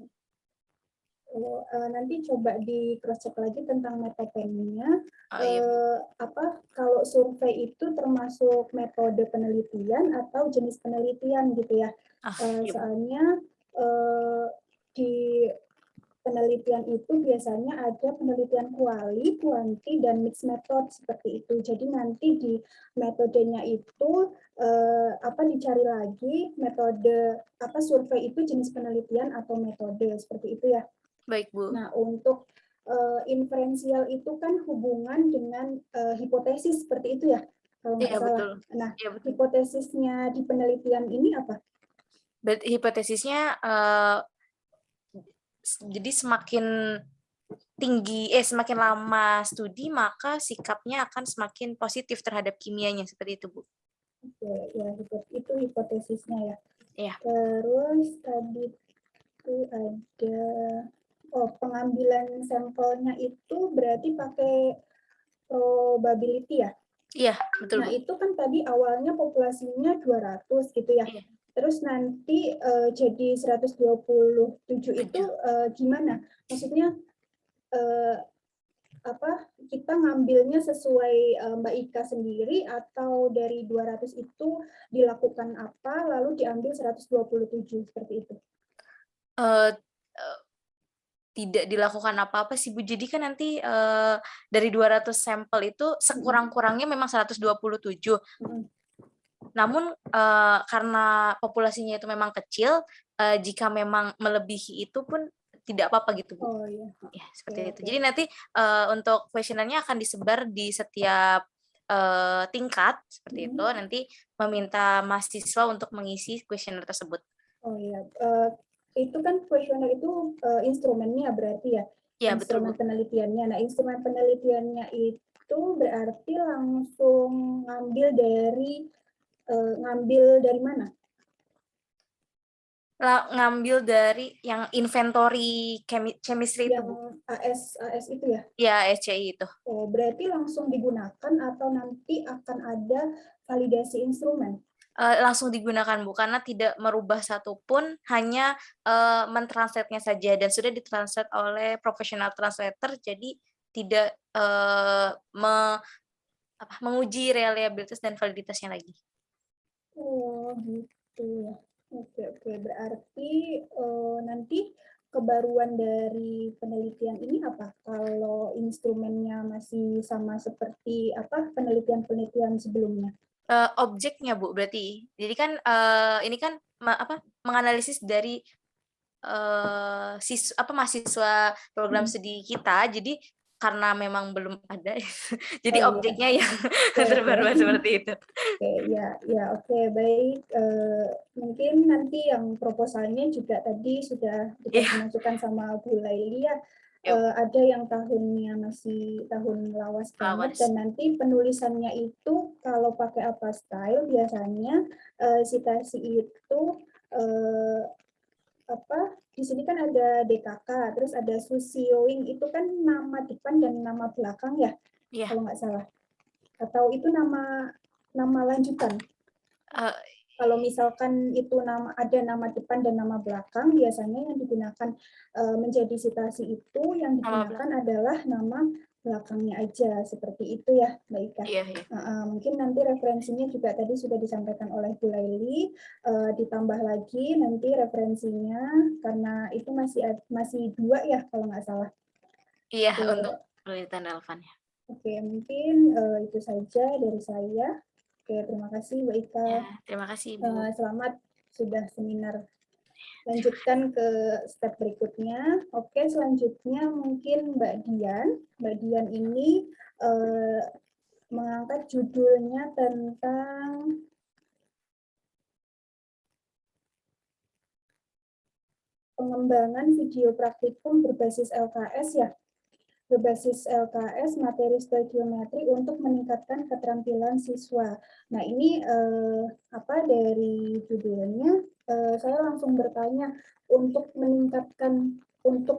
Nanti coba di cross check lagi tentang metodenya. Iya. Kalau survei itu termasuk metode penelitian atau jenis penelitian gitu ya? Iya. Soalnya di penelitian itu biasanya ada penelitian kuali, kuanti, dan mixed method seperti itu. Jadi nanti di metodenya itu dicari lagi metode survei itu jenis penelitian atau metode seperti itu ya. Baik, Bu. Nah, untuk inferensial itu kan hubungan dengan hipotesis seperti itu ya, kalau nggak Iya, salah. betul. Nah, Iya, betul. hipotesisnya di penelitian ini apa? Hipotesisnya jadi semakin semakin lama studi maka sikapnya akan semakin positif terhadap kimianya seperti itu, Bu. Oke, ya itu hipotesisnya ya. Iya. Terus tadi itu ada pengambilan sampelnya itu berarti pakai probability ya? Iya, betul, Nah, Bu. itu kan tadi awalnya populasinya 200 gitu ya. Iya. Terus nanti jadi 127 itu gimana? Maksudnya kita ngambilnya sesuai Mbak Ika sendiri atau dari 200 itu dilakukan apa lalu diambil 127 seperti itu? Tidak dilakukan apa-apa sih, Bu. Jadi kan nanti dari 200 sampel itu sekurang-kurangnya memang 127. Namun karena populasinya itu memang kecil, jika memang melebihi itu pun tidak apa-apa gitu, Bu. Oh iya. Ya, seperti itu. Jadi nanti untuk kuesionernya akan disebar di setiap tingkat seperti itu. Nanti meminta mahasiswa untuk mengisi kuesioner tersebut. Oh iya. Itu kan kuesioner itu instrumennya berarti ya? Iya, instrumen betul, Bu. penelitiannya. Nah, instrumen penelitiannya itu berarti langsung ngambil dari mana? ngambil dari yang inventory chemistry itu, Bu. Yang AS itu ya? Ya, SCI itu. Oh, berarti langsung digunakan atau nanti akan ada validasi instrumen? Langsung digunakan, Bu, karena tidak merubah satupun, hanya mentranslate-nya saja, dan sudah ditranslate oleh professional translator, jadi tidak menguji reliabilitas dan validitasnya lagi. Oh, gitu ya. Oke, berarti nanti kebaruan dari penelitian ini apa? Kalau instrumennya masih sama seperti apa penelitian-penelitian sebelumnya? Objeknya, Bu, berarti. Jadi kan ini kan menganalisis dari mahasiswa program studi kita, jadi karena memang belum ada, jadi Oh, objeknya iya. yang Oke. terbaru seperti itu. Oke, oke, baik. Mungkin nanti yang proposalnya juga tadi sudah dikasih masukan sama Bu Laili ya. Ada yang tahunnya masih tahun lawas banget, dan nanti penulisannya itu kalau pakai apa style biasanya citasi itu di sini kan ada DKK, terus ada Susioing, itu kan nama depan dan nama belakang ya, kalau nggak salah. Atau itu nama lanjutan. Kalau misalkan itu ada nama depan dan nama belakang, biasanya yang digunakan menjadi citasi itu yang digunakan adalah nama belakangnya aja, seperti itu ya, Mbak Ika. Iya. Mungkin nanti referensinya juga tadi sudah disampaikan oleh Bu Laili, ditambah lagi nanti referensinya, karena itu masih 2 ya kalau nggak salah. Iya, untuk penelitian relevannya. Oke, mungkin itu saja dari saya. Oke, terima kasih Mbak Ika. Ya, terima kasih, Bu. Selamat sudah seminar. Lanjutkan ke step berikutnya. Oke, selanjutnya mungkin Mbak Dian. Mbak Dian ini mengangkat judulnya tentang pengembangan video praktikum berbasis LKS ya. Berbasis LKS materi stoikiometri untuk meningkatkan keterampilan siswa. Nah, ini dari judulnya saya langsung bertanya, untuk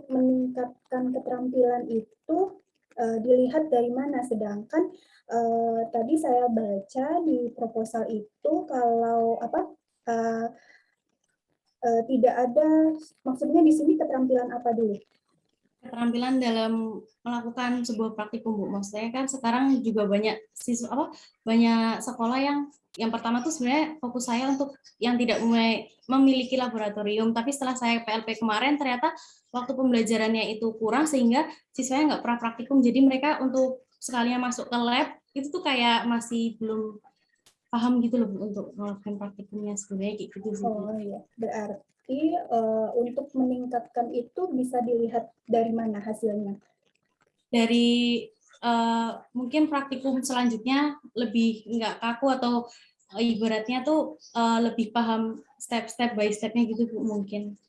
meningkatkan keterampilan itu dilihat dari mana, sedangkan tadi saya baca di proposal itu kalau tidak ada, maksudnya di sini keterampilan apa dulu? Keterampilan dalam melakukan sebuah praktikum, Bu. Maksudnya kan sekarang juga banyak banyak sekolah yang pertama tuh sebenarnya fokus saya untuk yang tidak memiliki laboratorium, tapi setelah saya PLP kemarin ternyata waktu pembelajarannya itu kurang sehingga siswanya nggak pernah praktikum, jadi mereka untuk sekalinya masuk ke lab itu tuh kayak masih belum paham gitu loh, Bu, untuk melakukan praktikumnya sebenarnya kayak gitu sih. Oh iya, berarti untuk meningkatkan itu bisa dilihat dari mana hasilnya? Dari mungkin praktikum selanjutnya lebih nggak kaku, atau ibaratnya tuh lebih paham step by stepnya gitu, Bu, mungkin.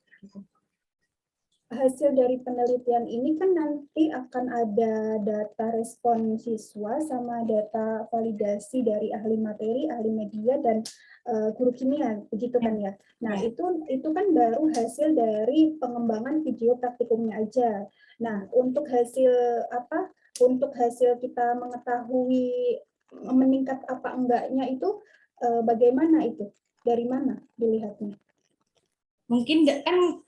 Hasil dari penelitian ini kan nanti akan ada data respon siswa sama data validasi dari ahli materi, ahli media, dan guru kimia, begitu kan ya? Nah, itu kan baru hasil dari pengembangan video praktikumnya aja. Nah, untuk hasil kita mengetahui meningkat apa enggaknya itu bagaimana itu? Dari mana dilihatnya? Mungkin kan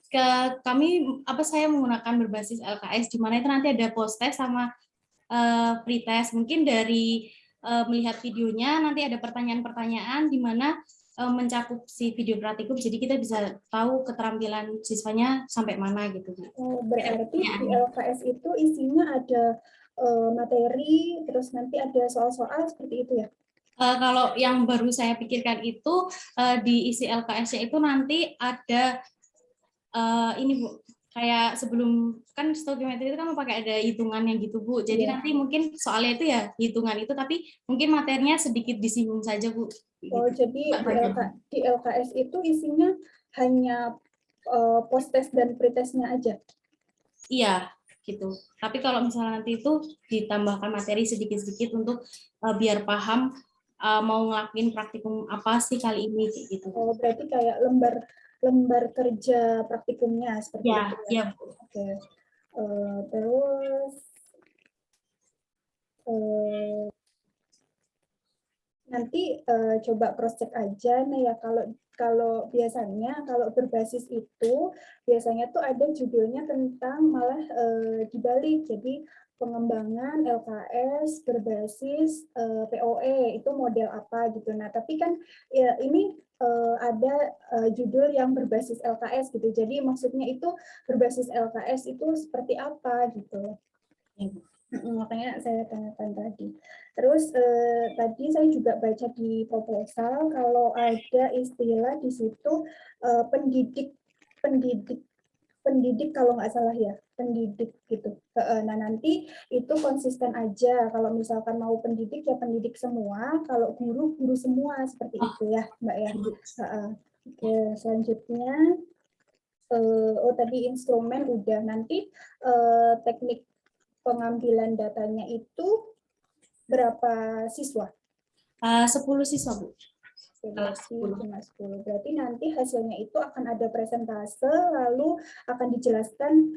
saya menggunakan berbasis LKS, di mana itu nanti ada post test sama pretest. Mungkin dari melihat videonya nanti ada pertanyaan-pertanyaan di mana mencakup si video praktikum, jadi kita bisa tahu keterampilan siswanya sampai mana gitu. Oh, berarti di LKS itu isinya ada materi, terus nanti ada soal-soal seperti itu ya? Kalau yang baru saya pikirkan itu di isi LKS-nya itu nanti ada ini, Bu, kayak sebelum kan stoikiometri itu kan pakai ada hitungannya gitu, Bu. Jadi nanti mungkin soalnya itu ya hitungan itu, tapi mungkin materinya sedikit disinggung saja, Bu. Oh, gitu. jadi di LKS itu isinya hanya post test dan pretestnya aja? Iya, gitu. Tapi kalau misalnya nanti itu ditambahkan materi sedikit-sedikit untuk biar paham mau ngelakuin praktikum apa sih kali ini, gitu. Oh, berarti kayak lembar kerja praktikumnya seperti Ya, itu ya, ya. Bu. Oke. Terus nanti coba cross check aja nih ya, kalau biasanya kalau berbasis itu biasanya tuh ada judulnya tentang malah dibalik, jadi pengembangan LKS berbasis POE itu model apa gitu. Nah tapi kan ya, ini ada judul yang berbasis LKS gitu, jadi maksudnya itu berbasis LKS itu seperti apa gitu. Makanya saya tanyakan tadi. Terus tadi saya juga baca di proposal kalau ada istilah di situ pendidik kalau nggak salah ya, pendidik gitu. Nah nanti itu konsisten aja, kalau misalkan mau pendidik ya pendidik semua, kalau guru guru semua seperti itu ya Mbak ya. Oke, selanjutnya tadi instrumen udah, nanti teknik pengambilan datanya itu berapa siswa? 10 siswa, Bu. Berarti cuma 10. Berarti nanti hasilnya itu akan ada presentase, lalu akan dijelaskan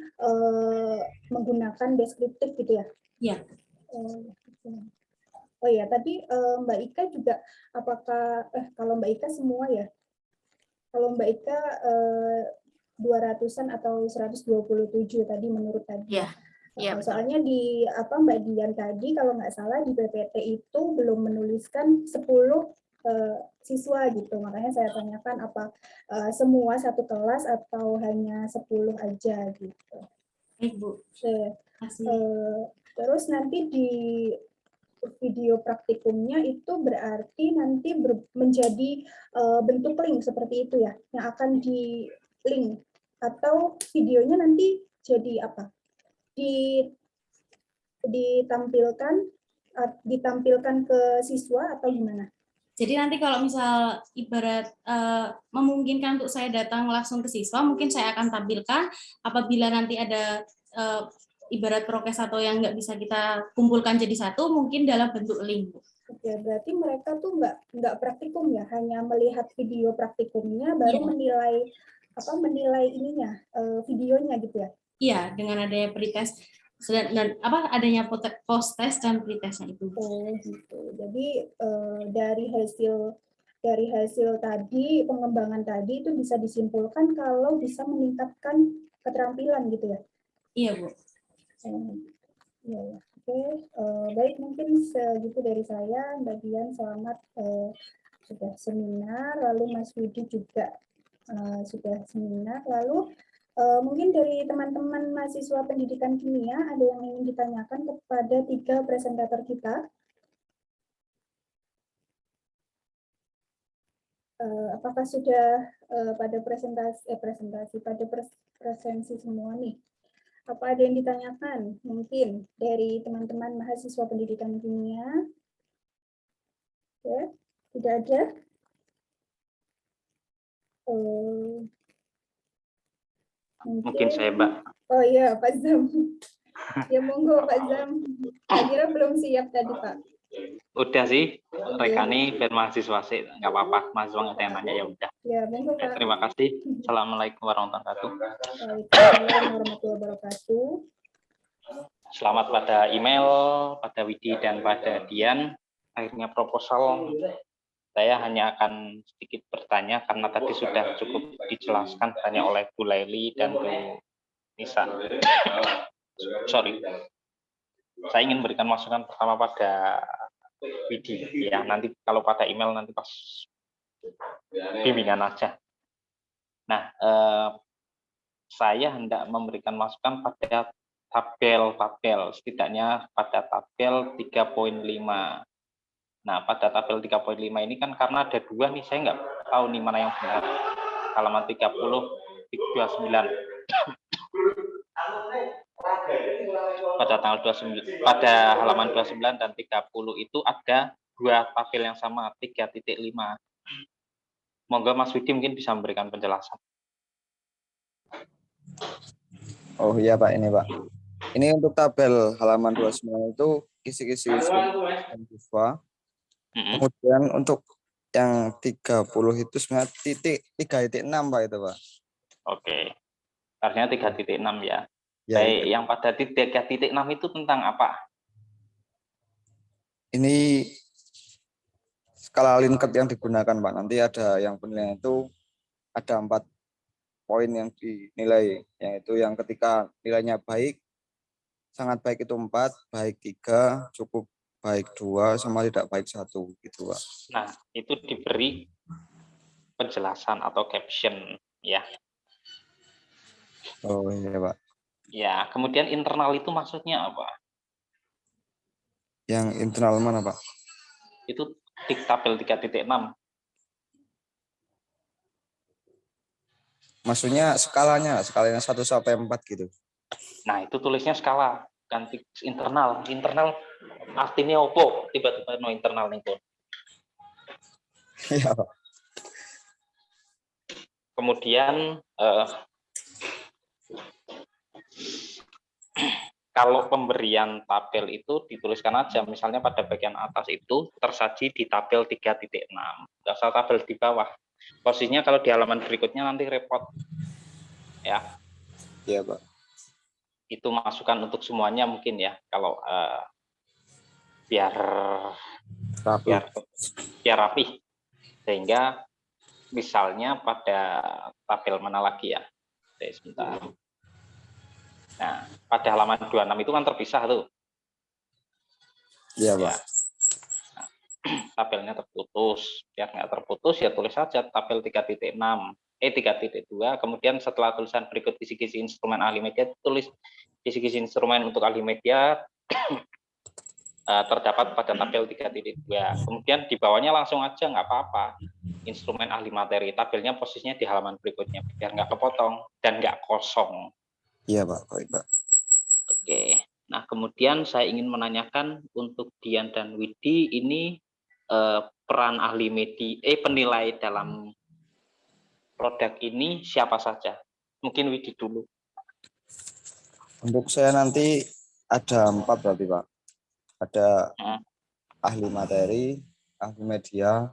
menggunakan deskriptif gitu ya? Iya. Oh ya, tadi Mbak Ika juga, apakah kalau Mbak Ika semua ya? Kalau Mbak Ika 200-an atau 127 tadi menurut tadi. Iya. Iya, soalnya di Mbak Dian tadi kalau nggak salah di PPT itu belum menuliskan 10 siswa gitu, makanya saya tanyakan apa semua satu kelas atau hanya 10 aja gitu. Baik, Bu. Terus nanti di video praktikumnya itu berarti nanti menjadi bentuk link seperti itu ya, yang akan di link, atau videonya nanti jadi apa? Ditampilkan ke siswa atau gimana? Jadi nanti kalau misal ibarat memungkinkan untuk saya datang langsung ke siswa, mungkin saya akan tampilkan. Apabila nanti ada ibarat prokes atau yang nggak bisa kita kumpulkan jadi satu, mungkin dalam bentuk link. Oke, berarti mereka tuh nggak praktikum ya, hanya melihat video praktikumnya baru menilai ininya videonya gitu ya? Iya, dengan adanya pretest dan adanya post test dan pretestnya itu. Oh gitu. Jadi dari hasil tadi, pengembangan tadi itu bisa disimpulkan kalau bisa meningkatkan keterampilan gitu ya? Iya, Bu. Ya. Oke, baik, mungkin segitu dari saya. Mbak Dian selamat sudah seminar, lalu Mas Widi juga sudah seminar, lalu mungkin dari teman-teman mahasiswa pendidikan kimia ada yang ingin ditanyakan kepada 3 presentator kita. Apakah sudah pada presensi semua nih? Apa ada yang ditanyakan? Mungkin dari teman-teman mahasiswa pendidikan kimia? Ya, tidak ada? Mungkin saya, Mbak. Oh iya, Pak Zam. Ya monggo Pak Zam. Saya kira belum siap tadi, Pak. Udah sih, rekani biar mahasiswa sih, nggak apa-apa. Mahasiswa nggak ada yang nanya, ya udah. Ya, monggo Pak. Terima kasih. Assalamualaikum warahmatullahi wabarakatuh. Waalaikumsalam warahmatullahi wabarakatuh. Selamat pada email, pada Widi dan pada Dian. Akhirnya proposal, saya hanya akan sedikit bertanya karena tadi sudah cukup dijelaskan tanya oleh Bu Laili dan Bu Nisa. Sorry. Saya ingin berikan masukan pertama pada Widi, ya nanti kalau pada email nanti pas bimbingan aja. Nah, saya hendak memberikan masukan pada tabel, setidaknya pada tabel 3.5. Nah, pada tabel 3.5 ini kan karena ada 2 nih, saya nggak tahu nih mana yang benar. Halaman 30, 29. Pada tanggal 29, pada halaman 29 dan 30 itu ada 2 tabel yang sama, 3.5. Monggo Mas Widi mungkin bisa memberikan penjelasan. Oh iya Pak, ini Pak. Ini untuk tabel halaman 29 itu kisi-kisi siswa. Kemudian untuk Yang 30 itu sebenarnya 3.6 Pak itu Pak. Oke. Artinya 3.6 ya. Ya, Baik, yang pada 3.6 itu tentang apa? ini skala Likert yang digunakan Pak. Nanti ada yang penilaian itu ada 4 poin yang dinilai, yaitu yang ketika nilainya baik, sangat baik itu 4, baik 3, cukup baik 2, sama tidak baik 1 gitu Pak. Nah, itu diberi penjelasan atau caption ya. Oh iya Pak. Ya, kemudian internal itu maksudnya apa? Yang internal mana Pak? Itu di tabel 3.6. Maksudnya skalanya 1 sampai 4 gitu. Nah, itu tulisnya skala, ganti internal. Internal artinya opo? Tiba-tiba no internal nih, Pun. Iya Pak. Kemudian kalau pemberian tabel itu dituliskan aja, misalnya pada bagian atas itu tersaji di tabel 3.6. Nggak usah tabel di bawah. Posisinya kalau di halaman berikutnya nanti repot. Ya. Iya Pak. Itu masukan untuk semuanya mungkin ya, kalau biar rapi. Sehingga misalnya pada tabel mana lagi ya? Oke, sebentar. Nah, pada halaman 26 itu kan terpisah tuh. Iya Pak. Ya. Nah, tabelnya terputus. Biar nggak terputus ya tulis saja tabel 3.6. 3.2, kemudian setelah tulisan berikut kisi-kisi instrumen ahli media, tulis kisi-kisi instrumen untuk ahli media terdapat pada tabel 3.2. Kemudian di bawahnya langsung aja, nggak apa-apa, instrumen ahli materi, tabelnya posisinya di halaman berikutnya, biar nggak kepotong dan nggak kosong. Iya Pak, baik Pak. Oke, nah kemudian saya ingin menanyakan untuk Dian dan Widi, ini peran ahli media, penilai dalam produk ini siapa saja? Mungkin Widi dulu. Untuk saya nanti ada 4 berarti Pak. Ada ahli materi, ahli media,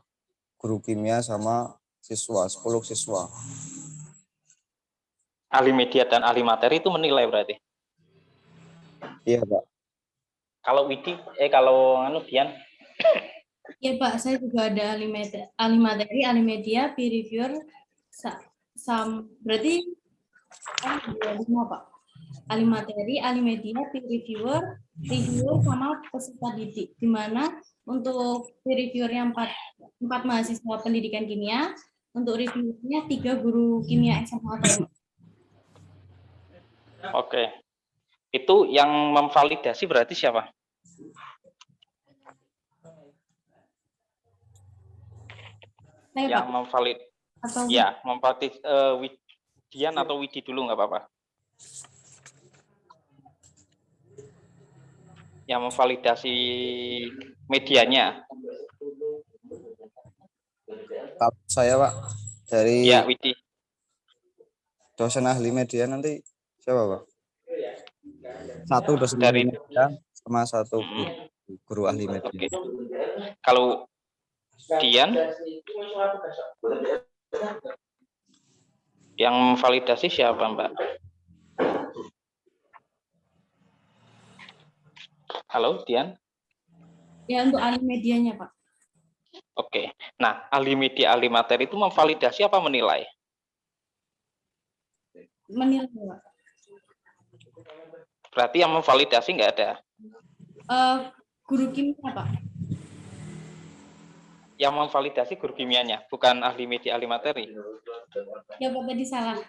guru kimia, sama siswa, 10 siswa. Ahli media dan ahli materi itu menilai berarti? Iya Pak. Kalau Widi, kalau Dian? Iya Pak, saya juga ada ahli materi, ahli media, peer reviewer, berarti semua Pak. Ahli materi, ahli media, peer reviewer, sama peserta didik. Di mana untuk peer reviewer yang 4 mahasiswa pendidikan kimia, untuk reviewernya 3 guru kimia SMA atau Oke. Itu yang memvalidasi berarti siapa? saya, Yang Pak. memvalid. Atau Ya, memvalidasi Dian atau Widi dulu nggak apa-apa. Yang memvalidasi medianya. Saya Pak, dari Ya, Widi. dosen ahli media nanti siapa Pak? 1 dosen Dari ahli media sama 1 guru ahli media. Oke. Kalau Dian, yang memvalidasi siapa Mbak? Halo Dian? ya untuk ahli medianya Pak. Oke. Nah, ahli media, ahli materi itu memvalidasi apa menilai? Menilai Pak. Berarti yang memvalidasi nggak ada? Guru kimia Pak. Yang memvalidasi guru kimianya, bukan ahli media, ahli materi. Ya Pak, tadi salah.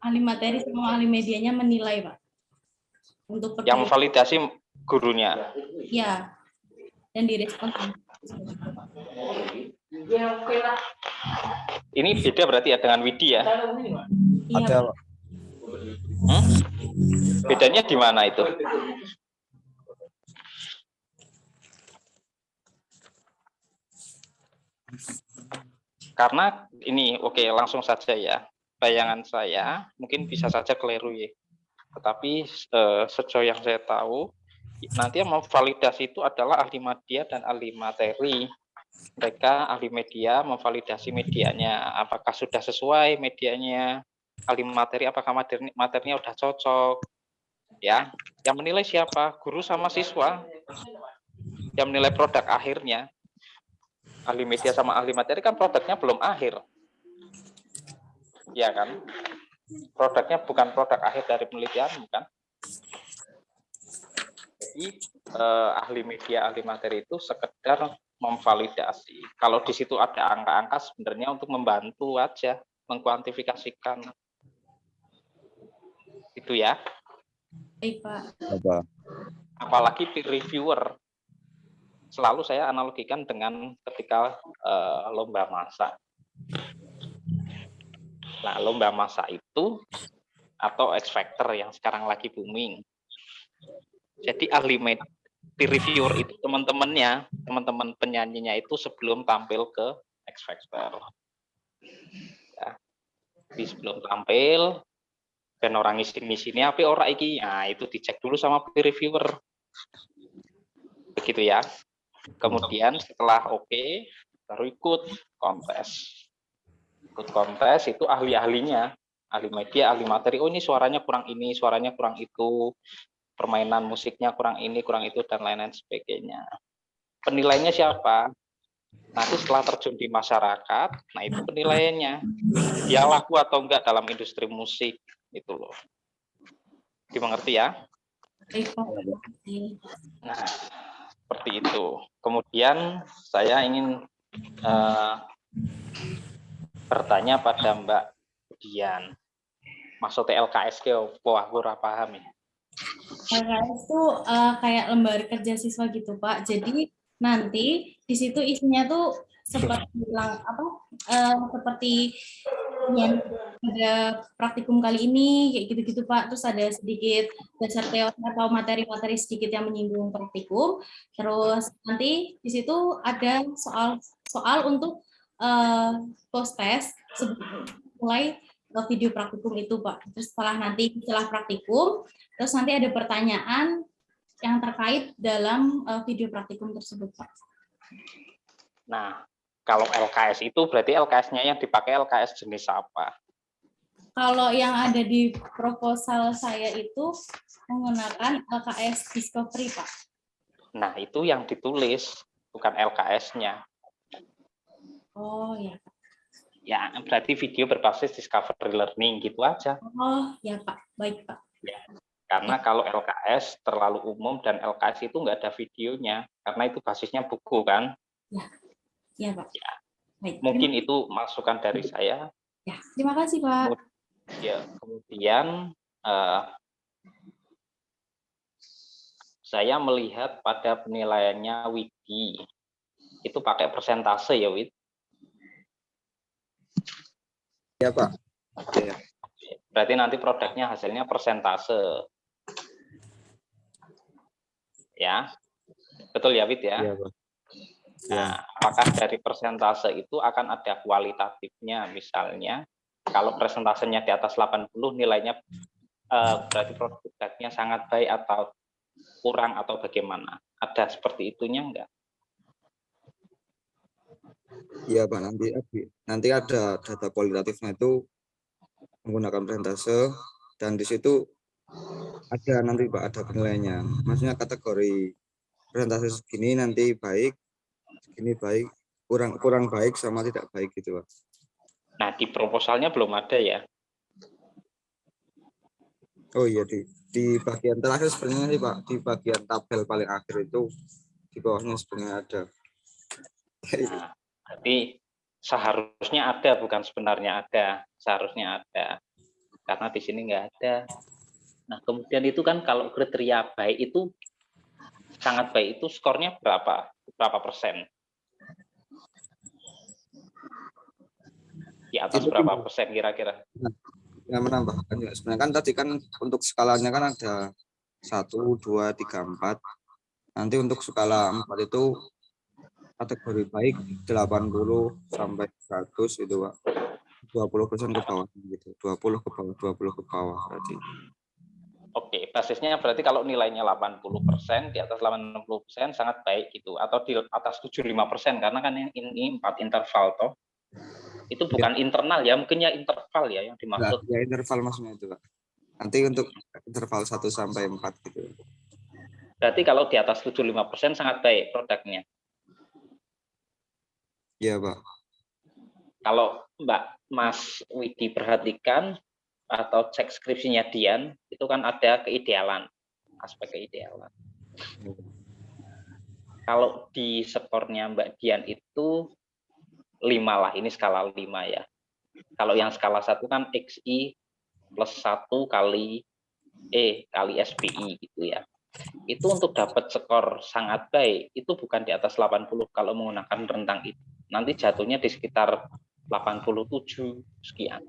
Ahli materi sama ahli medianya menilai Pak. Untuk yang memvalidasi gurunya. Ya. Dan direspon. Ini beda berarti ya dengan Widi ya? Iya. Ada Pak. Bedanya di mana itu? Karena ini oke, langsung saja ya. Bayangan saya mungkin bisa saja keliru ya. Tetapi sejauh yang saya tahu, nanti yang memvalidasi itu adalah ahli media dan ahli materi. mereka ahli media memvalidasi medianya, apakah sudah sesuai medianya, ahli materi apakah materinya udah cocok, ya. Yang menilai siapa? Guru sama siswa. Yang menilai produk akhirnya, ahli media sama ahli materi kan produknya belum akhir, ya kan? Produknya bukan produk akhir dari penelitian, bukan? Jadi ahli media, ahli materi itu sekedar memvalidasi. Kalau di situ ada angka-angka sebenarnya untuk membantu aja mengkuantifikasikan. Itu ya. Baik, Pak. Apa? Apalagi peer reviewer. Selalu saya analogikan dengan ketika lomba masak. Nah, lomba masak itu atau X Factor yang sekarang lagi booming. Jadi ahli peer reviewer itu teman-temannya, teman-teman penyanyinya itu sebelum tampil ke X Factor. Ya. Jadi sebelum tampil, dan orang ngisi-ngisinya apa orang iki, nah itu dicek dulu sama peer reviewer. Begitu ya. Kemudian setelah oke, baru ikut kontes. Ikut kontes itu ahli-ahlinya, ahli media, ahli materi. Oh ini suaranya kurang ini, suaranya kurang itu, permainan musiknya kurang ini, kurang itu, dan lain-lain sebagainya. Penilainya siapa? Nanti setelah terjun di masyarakat, nah itu penilaiannya. Dia laku atau enggak dalam industri musik, itu loh. Dimengerti ya? Baik, Pak. Nah, seperti itu. Kemudian saya ingin bertanya pada Mbak Dian. Maksudnya LKS ke apa? Aku ora paham ya. LKS itu kayak lembar kerja siswa gitu, Pak. Jadi nanti di situ isinya tuh seperti seperti yang ada praktikum kali ini kayak gitu-gitu, Pak. Terus ada sedikit dasar teori atau materi-materi sedikit yang menyinggung praktikum. Terus nanti di situ ada soal untuk post test sebelum mulai video praktikum itu, Pak. Terus setelah praktikum, terus nanti ada pertanyaan yang terkait dalam video praktikum tersebut, Pak. Nah, kalau LKS itu berarti LKS-nya yang dipakai LKS jenis apa? Kalau yang ada di proposal saya itu menggunakan LKS Discovery, Pak. Nah, itu yang ditulis, bukan LKS-nya. Oh, ya, Pak. Ya, berarti video berbasis discovery learning gitu aja. Oh, ya, Pak. Baik, Pak. Ya. Karena kalau LKS terlalu umum dan LKS itu nggak ada videonya, karena itu basisnya buku kan. Ya, ya, Pak. Ya. Baik. Mungkin itu masukan dari saya. Ya, terima kasih, Pak. Ya, kemudian saya melihat pada penilaiannya Widi itu pakai persentase ya, Wid? Ya, Pak. Ya. Berarti nanti produknya hasilnya persentase. Ya. Betul ya, Wid ya? Ya, Pak. Nah, apakah dari persentase itu akan ada kualitatifnya, misalnya kalau persentasenya di atas 80 nilainya berarti produknya sangat baik atau kurang atau bagaimana? Ada seperti itunya enggak? Iya, Pak, nanti ada data kualitatifnya itu menggunakan persentase, dan di situ ada nanti, Pak, ada penilaiannya. Maksudnya kategori persentase segini nanti baik, segini baik, kurang baik sama tidak baik gitu, Pak. Nah, di proposalnya belum ada ya? Oh iya, di bagian terakhir sebenarnya sih, Pak, di bagian tabel paling akhir itu di bawahnya sebenarnya ada. Nah, berarti seharusnya ada, bukan sebenarnya ada, seharusnya ada. Karena di sini nggak ada. Nah, kemudian itu kan kalau kriteria baik itu, sangat baik itu skornya berapa? Berapa persen? Di atas Itu berapa persen kira-kira? yang menambahkan ya, sebenarnya kan tadi kan untuk skalanya kan ada 1, 2, 3, 4. Nanti untuk skala 4 itu kategori baik 80 sampai 100 itu, Pak. 20% ke bawah gitu. 20 ke bawah berarti. Oke, basisnya berarti kalau nilainya 80%, di atas 80% sangat baik gitu, atau di atas 75% karena kan ini 4 interval toh. Itu bukan internal ya, mungkin ya interval ya yang dimaksud. Ya interval maksudnya itu, Pak. Nanti untuk interval 1 sampai 4 gitu. Berarti kalau di atas 75% sangat baik produknya. Iya, Pak. Kalau Mas Widi perhatikan atau cek skripsinya Dian, itu kan ada keidealan, aspek keidealan. Kalau di skornya Mbak Dian itu 5 lah, ini skala 5 ya. Kalau yang skala 1 kan XI plus 1 kali E kali SPI gitu ya. Itu untuk dapat skor sangat baik, itu bukan di atas 80 kalau menggunakan rentang itu. Nanti jatuhnya di sekitar 87 sekian.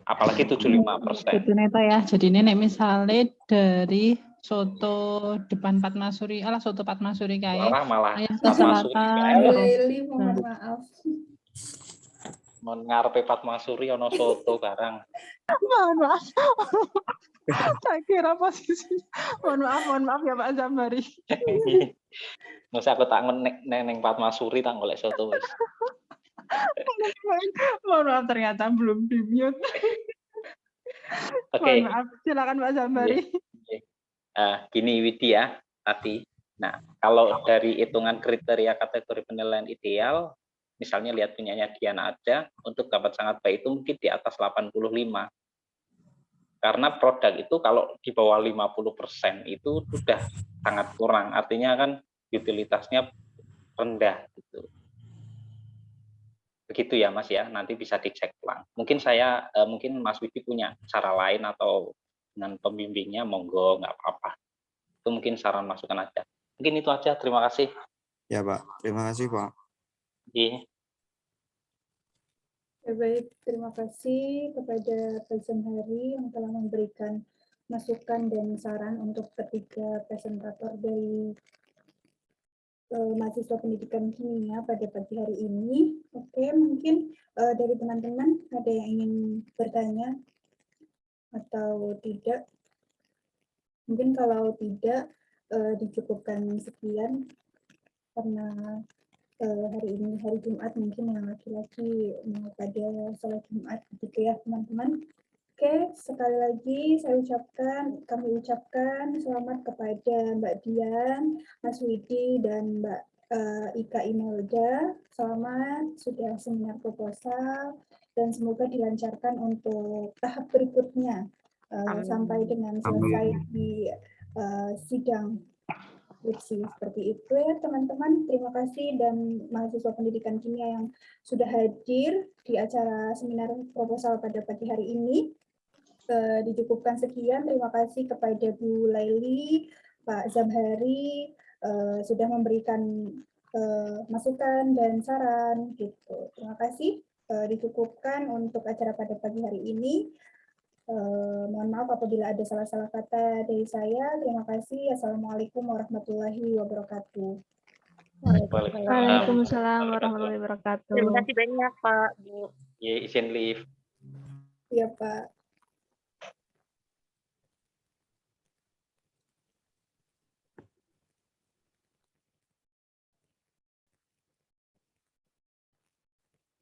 Apalagi 75%. Itu neta ya. Jadi ini misalnya dari soto depan Fatmasuri, soto Fatmasuri kayak Malah ayam ke Fatmasuri selatan. Bu kayak Leli, mohon maaf. ngarepe Fatmasuri ono soto barang. Mohon maaf. Saya kira posisi. Mohon maaf ya Pak Zambari. Masa aku tak neng Fatmasuri tak golek soto wis. Mohon maaf ternyata belum di mute. Oke. Mohon maaf, silakan Pak Zambari. Gini Widi ya tadi. Nah, kalau dari hitungan kriteria kategori penilaian ideal, misalnya lihat punyanya Diana ada, untuk dapat sangat baik itu mungkin di atas 85. Karena produk itu kalau di bawah 50% itu sudah sangat kurang. Artinya kan utilitasnya rendah gitu. Begitu ya Mas ya, nanti bisa dicek ulang. Mungkin mungkin Mas Widi punya cara lain atau dengan pembimbingnya, monggo nggak apa-apa. Itu mungkin saran masukan aja. Mungkin itu aja, terima kasih. Ya, Pak. Terima kasih, Pak. Iya. Ya, baik, terima kasih kepada Pak Zambari yang telah memberikan masukan dan saran untuk ketiga presentator dari mahasiswa pendidikan kimia pada pagi hari ini. Oke, mungkin dari teman-teman ada yang ingin bertanya atau tidak? Mungkin kalau tidak, dicukupkan sekian karena hari ini hari Jumat, mungkin yang laki-laki mau pada sholat Jumat gitu ya teman-teman. Oke, sekali lagi kami ucapkan selamat kepada Mbak Dian, Mas Widi, dan Mbak Ika Imelda. Selamat sudah seminar proposal dan semoga dilancarkan untuk tahap berikutnya sampai dengan selesai di sidang skripsi. Seperti itu ya teman-teman. Terima kasih dan mahasiswa pendidikan kimia yang sudah hadir di acara seminar proposal pada pagi hari ini. Dicukupkan sekian. Terima kasih kepada Bu Laili, Pak Zambari sudah memberikan masukan dan saran gitu. Terima kasih. Dicukupkan untuk acara pada pagi hari ini. Mohon maaf apabila ada salah-salah kata dari saya. Terima kasih. Assalamualaikum warahmatullahi wabarakatuh. Waalaikumsalam warahmatullahi wabarakatuh. Terima kasih banyak Pak, Bu. Ya, izin live. Iya Pak.